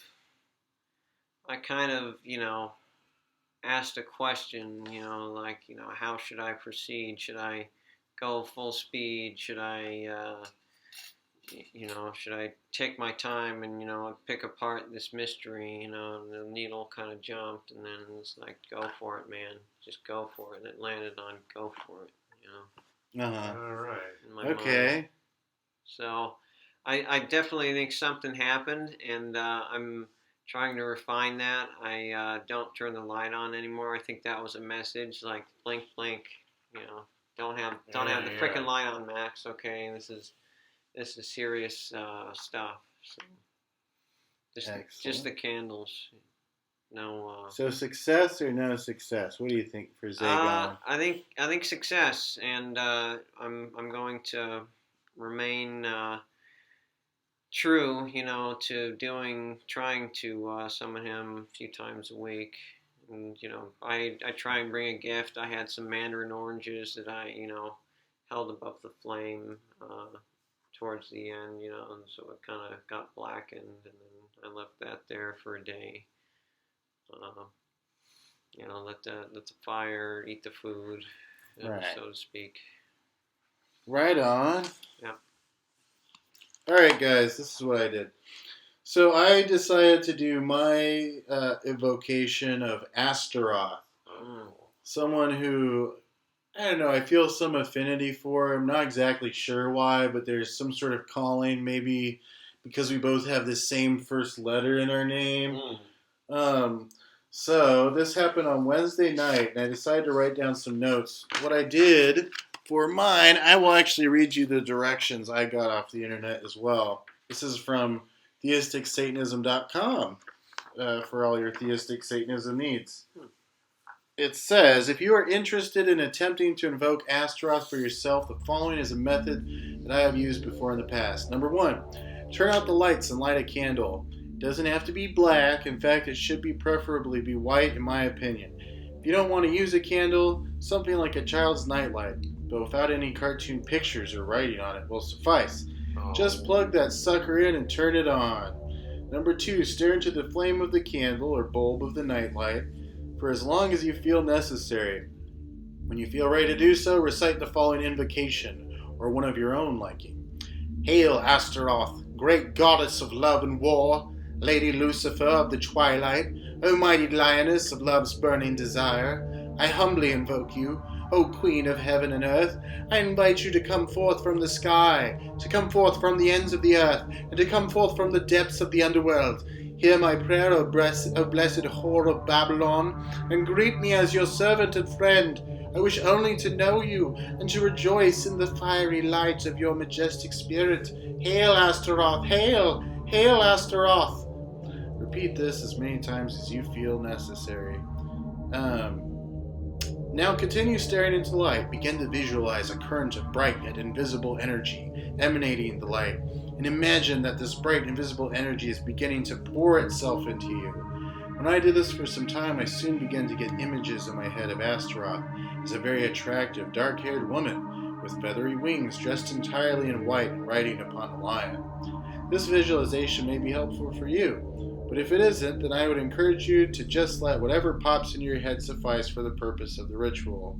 asked a question, how should I proceed? Should I go full speed? Should I, should I take my time and, pick apart this mystery, and the needle kind of jumped, and then it's like, go for it, man. Just go for it. And it landed on go for it, Uh-huh. All right. in my Okay. mind. So I definitely think something happened, and I'm trying to refine that. I don't turn the light on anymore. I think that was a message, like blink, blink. Don't have the freaking light on, Max. Okay, this is this is serious stuff. So just the candles. No. So success or no success? What do you think for Zagon? I think success, and I'm going to remain true, to trying to summon him a few times a week. And, I try and bring a gift. I had some mandarin oranges that I, held above the flame towards the end, and so it kind of got blackened, and then I left that there for a day. Let the fire eat the food, Right. so to speak. Right on. Yeah. All right, guys, this is what I did. So I decided to do my evocation of Astaroth. Someone who, I don't know, I feel some affinity for. I'm not exactly sure why, but there's some sort of calling, maybe because we both have the same first letter in our name. So this happened on Wednesday night, and I decided to write down some notes. What I did for mine, I will actually read you the directions I got off the internet as well. This is from theisticsatanism.com for all your theistic Satanism needs. It says, if you are interested in attempting to invoke Astaroth for yourself, the following is a method that I have used before in the past. Number 1, turn out the lights and light a candle. It doesn't have to be black. In fact, it should preferably be white, in my opinion. If you don't want to use a candle, something like a child's nightlight, but without any cartoon pictures or writing on it, will suffice. Just plug that sucker in and turn it on. Number 2, stare into the flame of the candle or bulb of the nightlight for as long as you feel necessary. When you feel ready to do so, recite the following invocation, or one of your own liking. Hail, Astaroth, great goddess of love and war, Lady Lucifer of the twilight, O mighty lioness of love's burning desire, I humbly invoke you, O Queen of heaven and earth. I invite you to come forth from the sky, to come forth from the ends of the earth, and to come forth from the depths of the underworld. Hear my prayer, O blessed whore of Babylon, and greet me as your servant and friend. I wish only to know you, and to rejoice in the fiery light of your majestic spirit. Hail, Astaroth! Hail! Hail, Astaroth! Repeat this as many times as you feel necessary. Now continue staring into the light. Begin to visualize a current of bright yet invisible energy emanating the light, and imagine that this bright invisible energy is beginning to pour itself into you. When I did this for some time, I soon began to get images in my head of Astaroth as a very attractive, dark-haired woman with feathery wings, dressed entirely in white and riding upon a lion. This visualization may be helpful for you, but if it isn't, then I would encourage you to just let whatever pops in your head suffice for the purpose of the ritual.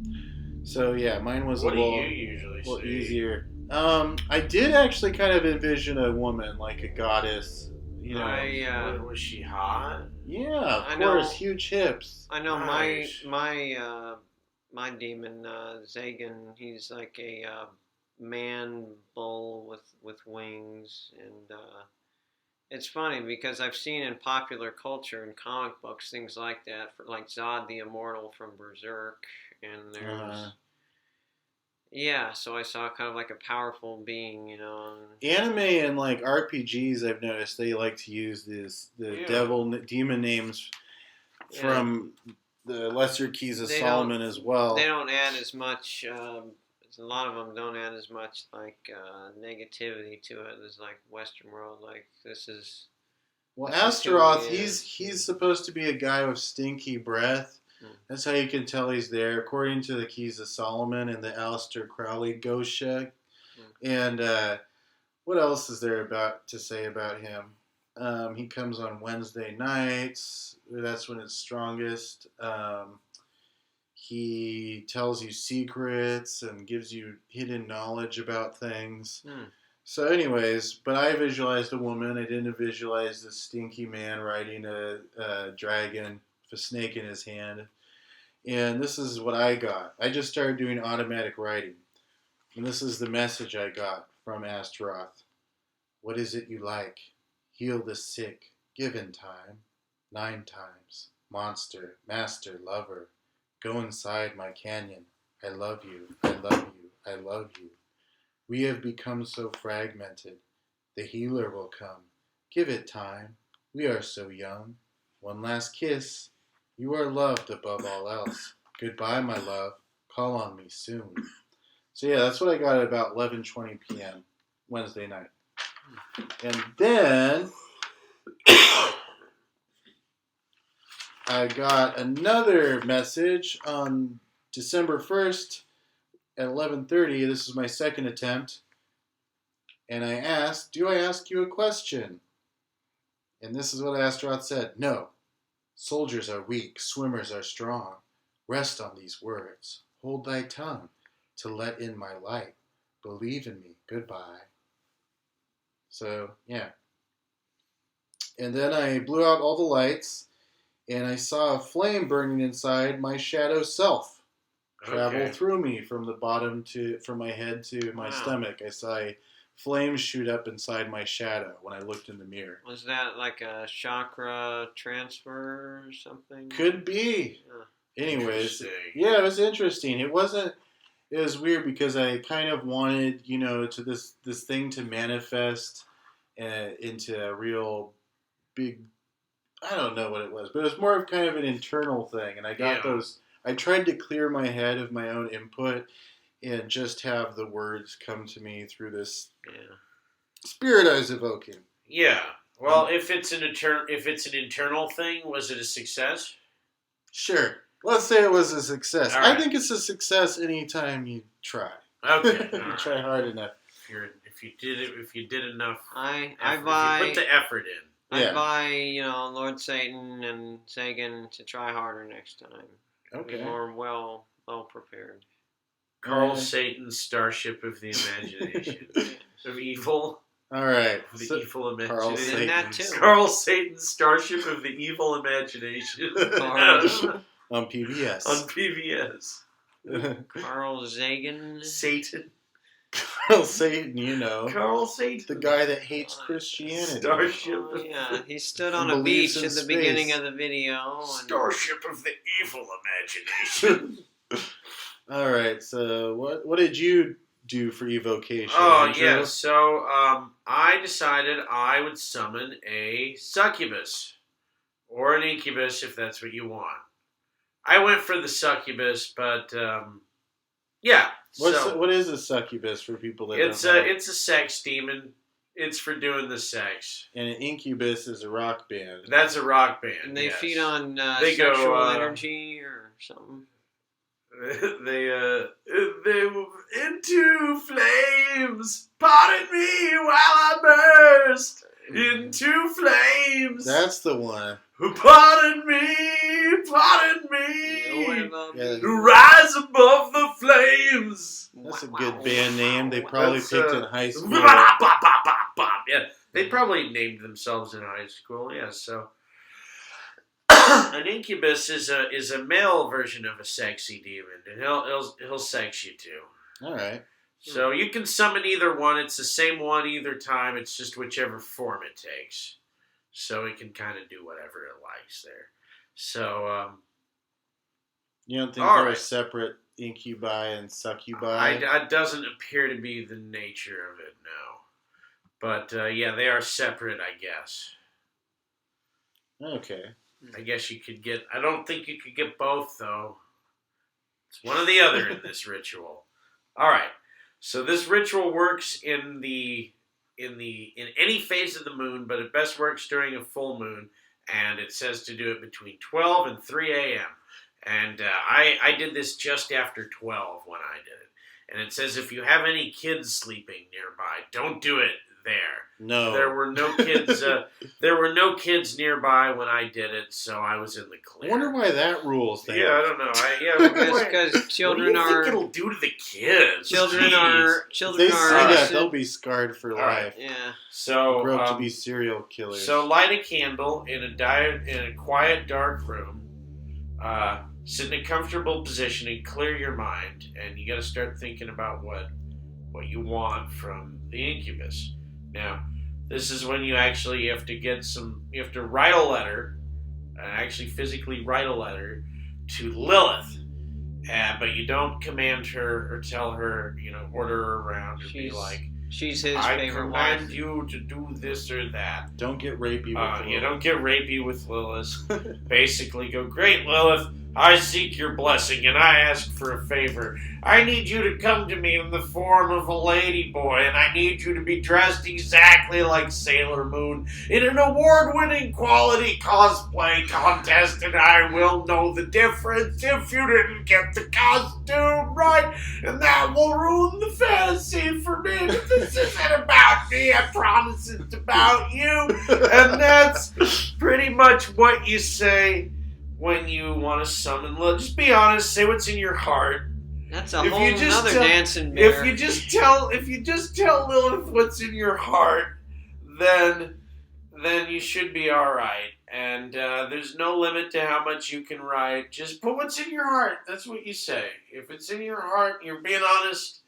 So yeah, mine was What a do little, you usually little see? easier. I did actually kind of envision a woman, like a goddess. You know, Was she hot? yeah, I of know. course, huge hips. I know Nice. my demon Zagan. He's like a man bull with wings, and it's funny because I've seen in popular culture and comic books things like that, for like Zod the Immortal from Berserk, and there's yeah. So I saw kind of like a powerful being, you know. Anime and like RPGs, I've noticed they like to use the demon names from the Lesser Keys of Solomon as well. They don't add as much. A lot of them don't add as much like negativity to it as like Western world. Like this is. Well, this is who Astaroth, he is. he's supposed to be a guy with stinky breath. That's how you can tell he's there, according to the Keys of Solomon and the Aleister Crowley Ghost Check. And what else is there to say about him? He comes on Wednesday nights. That's when it's strongest. He tells you secrets and gives you hidden knowledge about things. So anyways, but I visualized a woman. I didn't visualize this stinky man riding a dragon with a snake in his hand. And this is what I got. I just started doing automatic writing. And this is the message I got from Astaroth. What is it you like? Heal the sick. Give in time. 9 times. Monster. Master. Lover. Go inside my canyon. I love you. I love you. I love you. We have become so fragmented. The healer will come. Give it time. We are so young. One last kiss. You are loved above all else. Goodbye, my love. Call on me soon. So yeah, that's what I got at about 11:20 p.m. Wednesday night. And then I got another message on December 1st at 11:30. This is my second attempt. And I asked, do I ask you a question? And this is what Astaroth said. No. Soldiers are weak. Swimmers are strong. Rest on these words. Hold thy tongue to let in my light. Believe in me. Goodbye. So, yeah. And then I blew out all the lights, and I saw a flame burning inside my shadow self. Travel through me from my head to my stomach. I saw a flame shoot up inside my shadow when I looked in the mirror. Was that like a chakra transfer or something? Could be. Anyways, yeah, it was interesting. It was weird because I kind of wanted, to this thing to manifest into a real big, I don't know what it was, but it was more of kind of an internal thing. And I got those, I tried to clear my head of my own input and just have the words come to me through this spirit I was evoking. Yeah. Well, if it's an internal thing, was it a success? Sure. Let's say it was a success. All right. I think it's a success anytime you try. Okay. You try hard enough. If you did enough, I if buy. you put the effort in. Yeah. I buy, Lord Satan and Sagan to try harder next time. Okay. Be more well prepared. Carl Satan's Starship of the Imagination. Of evil. All right. Of the evil imagination. Carl And that too. Carl Satan's Starship of the Evil Imagination. On PBS. On PBS. Carl Sagan. Satan. Carl Satan, Carl Satan. the guy that hates Christianity. Starship. Oh, yeah, he stood on He a believes beach in at the space. beginning of the video. And Starship of the Evil Imagination. All right, so what did you do for Evocation? Oh, Andrew? yeah. So, I decided I would summon a succubus. Or an incubus, if that's what you want. I went for the succubus, but, yeah. What is a succubus for people that don't know? It's a sex demon. It's for doing the sex. And an incubus is a rock band. That's a rock band. and they yes. feed on They go, sexual energy or something. They into flames. Pardon me while I burst into flames. That's the one. Pardon me. Yeah, Rise above the flames. that's a good band name. They probably That's, picked in high school. Yeah, they probably named themselves in high school. Yeah, so an incubus is a male version of a sexy demon, and he'll sex you too. All right. So you can summon either one. It's the same one either time. It's just whichever form it takes. So it can kind of do whatever it likes there. So You don't think All they're right. separate incubi and succubi? it doesn't appear to be the nature of it, no. But yeah, they are separate, I guess. Okay. I guess you could get. I don't think you could get both though. It's one or the other in this ritual. All right. So this ritual works in any phase of the moon, but it best works during a full moon, and it says to do it between 12 and 3 a.m. And I did this just after 12 when I did it. And it says if you have any kids sleeping nearby, don't do it there. No. There were no kids. There were no kids nearby when I did it, so I was in the I clear. wonder why that rule's there. Yeah, I don't know. Because children what do you are think it'll do to the kids? children Jeez. If children they see are that, they'll be scarred for right. life. yeah. So Grow up to be serial killers. So light a candle in a quiet, dark room. Sit in a comfortable position and clear your mind. And you got to start thinking about what you want from the incubus. Now, this is when you have to write a letter, actually physically write a letter to Lilith, but you don't command her or tell her, order her around or be like, she's his I favorite command wife. you to do this or that. Don't get rapey with Lilith. You don't get rapey with Lilith. Basically go, great, Lilith, I seek your blessing and I ask for a favor. I need you to come to me in the form of a lady boy, and I need you to be dressed exactly like Sailor Moon in an award-winning quality cosplay contest, and I will know the difference if you didn't get the costume right, and that will ruin the fantasy for me. But this isn't about me, I promise it's about you. And that's pretty much what you say when you want to summon Lilith. Just be honest, say what's in your heart. That's a whole nother dancing bear. If you just tell Lilith what's in your heart, then you should be all right. And there's no limit to how much you can write. Just put what's in your heart. That's what you say. If it's in your heart, you're being honest.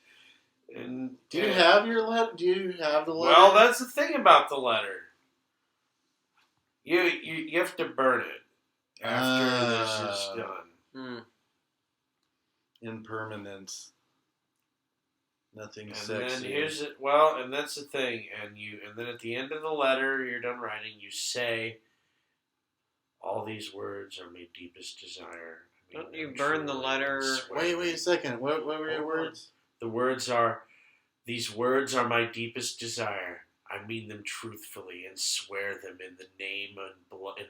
And do you have your letter? Do you have the letter? Well, that's the thing about the letter. You have to burn it after this is done. Impermanence. Nothing and sexy. And that's the thing. And then at the end of the letter, you're done writing. You say, "All these words are my deepest desire." Don't you burn the letter? Wait a second. What were your words? The words are, "These words are my deepest desire. I mean them truthfully and swear them in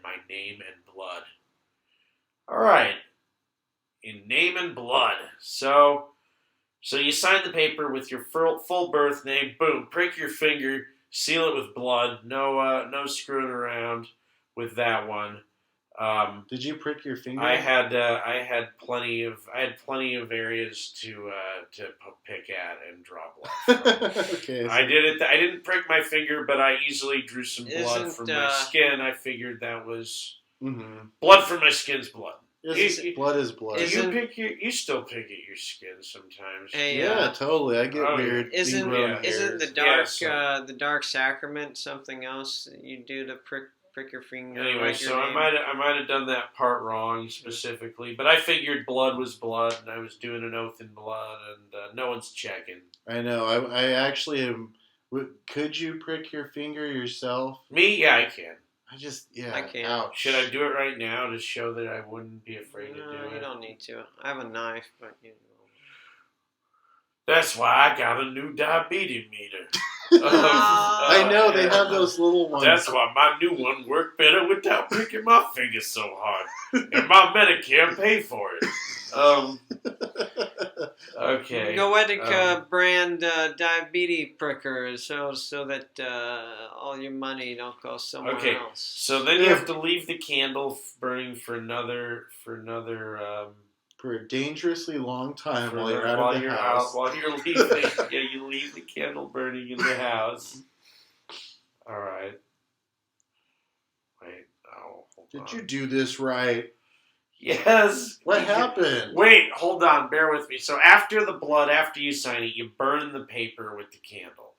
my name and blood." All right, in name and blood. So you sign the paper with your full birth name. Boom, prick your finger, seal it with blood. No screwing around with that one. Did you prick your finger? I had plenty of areas to pick at and draw blood. Okay. I did it. I didn't prick my finger, but I easily drew some blood from my skin. I figured that was blood from my skin's blood. Blood is blood. You still pick at your skin sometimes. Hey, yeah, totally. I get weird. Isn't the dark sacrament something else that you do to prick your finger? Anyway, so I might have done that part wrong specifically, but I figured blood was blood, and I was doing an oath in blood, and no one's checking. I know. I actually am. Could you prick your finger yourself? Me? Yeah, I can. I can't. Ouch. Should I do it right now to show that I wouldn't be afraid to do it? No, you don't need to. I have a knife, but you know. That's why I got a new diabetes meter. I know, they have those little ones. That's why my new one worked better without pricking my fingers so hard. And my Medicare paid for it. Okay. Goetic brand diabetes pricker so that all your money don't go somewhere else. So then you have to leave the candle burning for a dangerously long time while you're out of the house. While you're leaving, you leave the candle burning in the house. All right. Wait. Oh, hold on. Did you do this right? Yes. What happened? Wait, hold on. Bear with me. So after you sign it, you burn the paper with the candle.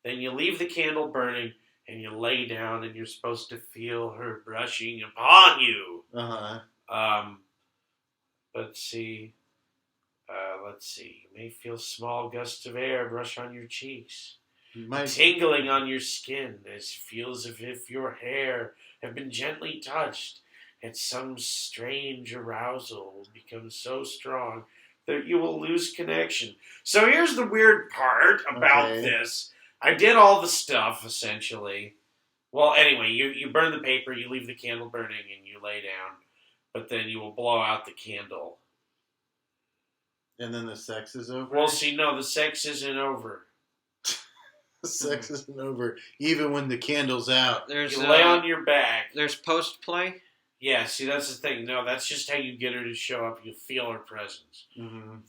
Then you leave the candle burning, and you lay down, and you're supposed to feel her brushing upon you. Let's see. You may feel small gusts of air brush on your cheeks. Tingling on your skin as feels as if your hair have been gently touched, and some strange arousal will become so strong that you will lose connection. So here's the weird part about this. I did all the stuff, essentially. Well, anyway, you burn the paper, you leave the candle burning, and you lay down. But then you will blow out the candle. And then the sex is over? Well, see, no, the sex isn't over. The sex isn't over, even when the candle's out. You lay on your back. There's post-play? Yeah, see, that's the thing. No, that's just how you get her to show up. You feel her presence.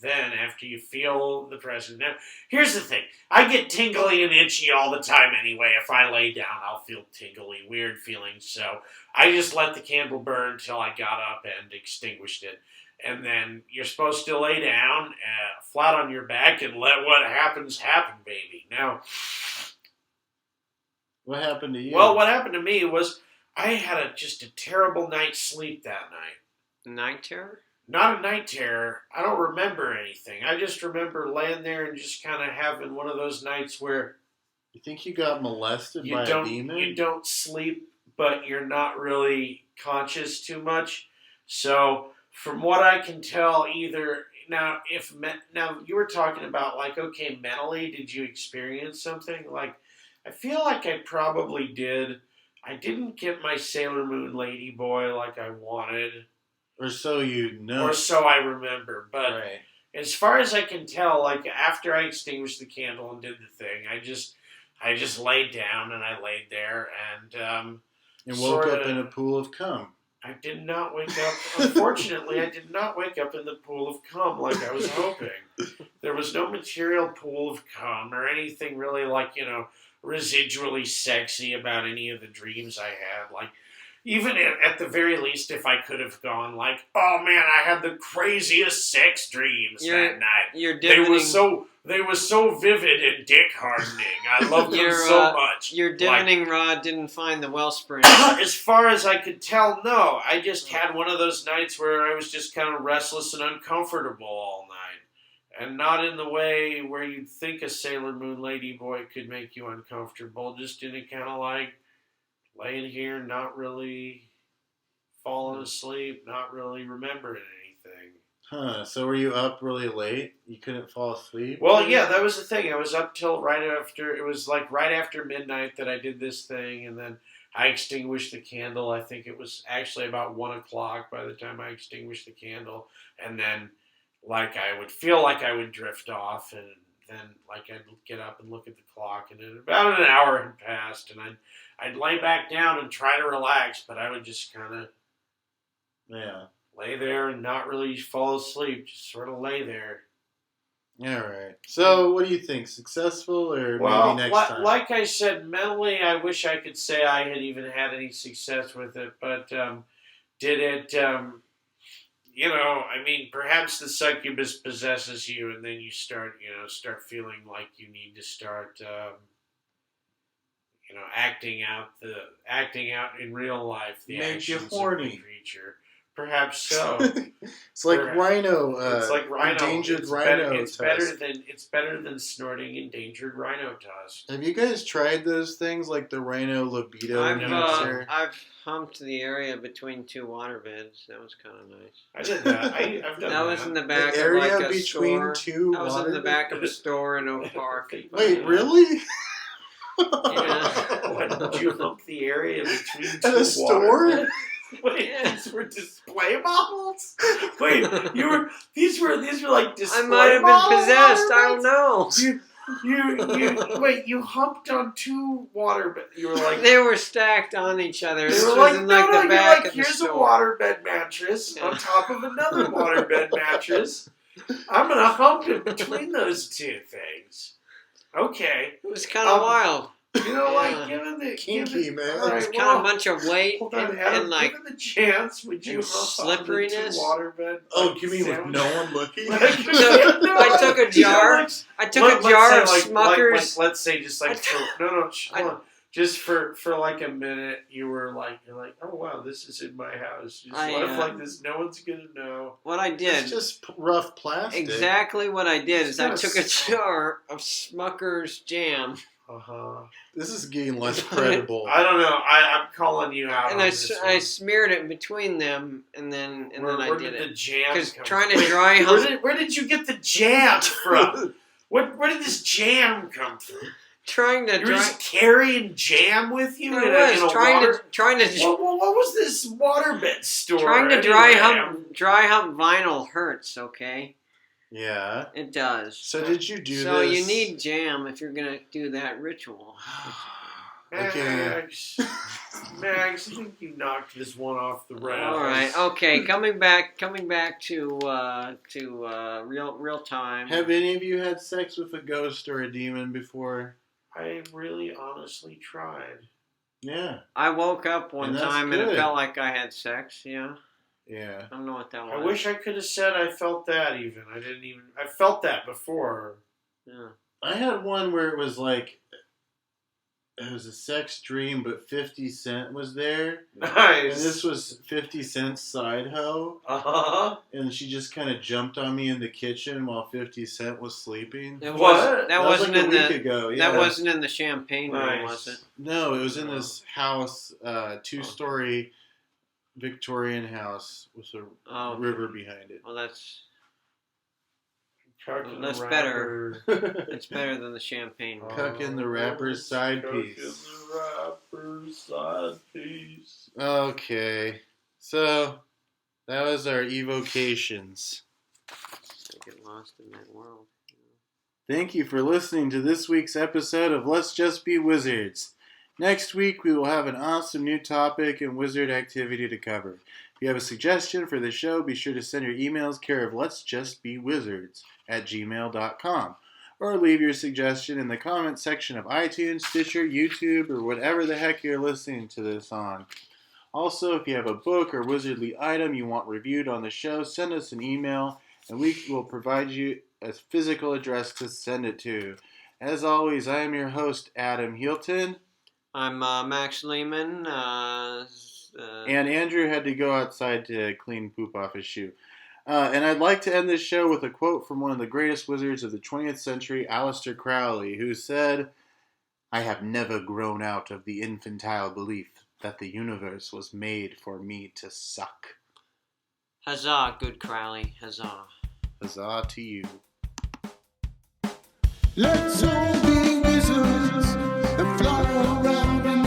Then, after you feel the presence... Now, here's the thing. I get tingly and itchy all the time anyway. If I lay down, I'll feel tingly, weird feelings. So, I just let the candle burn until I got up and extinguished it. And then, you're supposed to lay down, flat on your back, and let what happens happen, baby. Now... What happened to you? Well, what happened to me was... I had just a terrible night's sleep that night. Night terror? not a night terror. I don't remember anything. I just remember laying there and just kind of having one of those nights where You think you got molested by a demon? You don't sleep, but you're not really conscious too much. So, from what I can tell, either now you were talking about like, okay, mentally, did you experience something? Like, I feel like I probably did. I didn't get my Sailor Moon Lady Boy like I wanted. Or so you know. Or so I remember. But right. As far as I can tell, like after I extinguished the candle and did the thing, I just laid down and I laid there and woke up in a pool of cum. I did not wake up. Unfortunately, I did not wake up in the pool of cum like I was hoping. There was no material pool of cum or anything really like, residually sexy about any of the dreams I had. Like, even at the very least, if I could have gone like, oh man, I had the craziest sex dreams that night. They were so vivid and dick hardening. I loved them so much. Your divining rod didn't find the wellspring. As far as I could tell, no. I just had one of those nights where I was just kind of restless and uncomfortable all night. And not in the way where you'd think a Sailor Moon Lady Boy could make you uncomfortable. Just in a kind of like, laying here, not really falling asleep, not really remembering anything. Huh, so were you up really late? You couldn't fall asleep? Well, yeah, that was the thing. I was up till right after midnight that I did this thing, and then I extinguished the candle. I think it was actually about 1 o'clock by the time I extinguished the candle, and then like I would feel like I would drift off, and then like I'd get up and look at the clock, and then about an hour had passed, and I'd lay back down and try to relax, but I would just kind of lay there and not really fall asleep, just sort of lay there. All right. So, what do you think? Successful or maybe next time? Like I said, mentally, I wish I could say I had even had any success with it, but did it? I mean, perhaps the succubus possesses you, and then you start feeling like you need to start, acting out in real life the actions of the creature. Perhaps so. It's like rhino. It's like rhino. Endangered rhino. It's better than snorting endangered rhino tusk. Have you guys tried those things like the rhino libido? I've humped the area between two waterbeds. That was kind of nice. I did that. I've done that. That was in the back the area of like a between store. Two I was in the back of a store in Oak Park. Wait, really? Yeah. What, did you hump the area between two at a store? Wait, these were display models? Wait, these were like display models? I might have been possessed. I don't know. You humped on two waterbeds. You were like, they were stacked on each other. They were like, the back of here's a waterbed mattress on top of another waterbed mattress. I'm gonna hump in between those two things. Okay. It was kind of wild. Given the kinky, man. It was kind of a bunch of weight and like given the chance, would you hump slipperiness? Waterbed? Oh, you mean with no one looking? I took a jar. I took a jar of Smuckers. Let's say just like hold on. Just for like a minute, you're like, oh wow, this is in my house. What if like this? No one's gonna know. What I did? It's just rough plastic. Exactly what I did is I took a jar of Smuckers jam. This is getting less credible. I don't know. I'm calling you out. And I smeared it between them, and then I did it. The jam? Because trying to dry hump. Where did you get the jam from? Where did this jam come from? Trying to You're just carrying jam with you? Trying to. What was this waterbed store? Trying to dry hump vinyl hurts. Okay. Yeah. It does. So did you do this? So you need jam if you're going to do that ritual. Okay. Max, I think you knocked this one off the rails. All right. Okay. Coming back to real time. Have any of you had sex with a ghost or a demon before? I really honestly tried. Yeah. I woke up one time good. and it felt like I had sex. Yeah. Yeah. I don't know what that was. I wish I could have said I felt that even. I felt that before. Yeah. I had one where it was like, it was a sex dream, but 50 Cent was there. Nice. And this was 50 Cent's side hoe. Uh-huh. And she just kind of jumped on me in the kitchen while 50 Cent was sleeping. That What? That was wasn't like a in week the. ago. Yeah. That wasn't in the champagne room, Nice. was it? No, it was in this house, 2-story Victorian house with a Oh, river behind it. well, that's Chucking That's the better. rapper. it's better than the champagne room. Cucking the rapper's side Chucking piece. the rapper's side piece. Okay, so that was our evocations. I get lost in that world. Thank you for listening to this week's episode of Let's Just Be Wizards. Next week, we will have an awesome new topic and wizard activity to cover. If you have a suggestion for the show, be sure to send your emails care of letsjustbewizards@gmail.com or leave your suggestion in the comment section of iTunes, Stitcher, YouTube, or whatever the heck you're listening to this on. Also, if you have a book or wizardly item you want reviewed on the show, send us an email and we will provide you a physical address to send it to. As always, I am your host, Adam Hilton. I'm Max Lehman. And Andrew had to go outside to clean poop off his shoe. And I'd like to end this show with a quote from one of the greatest wizards of the 20th century, Aleister Crowley, who said, "I have never grown out of the infantile belief that the universe was made for me to suck." Huzzah, good Crowley. Huzzah. Huzzah to you. Let's all be wizards and fly around in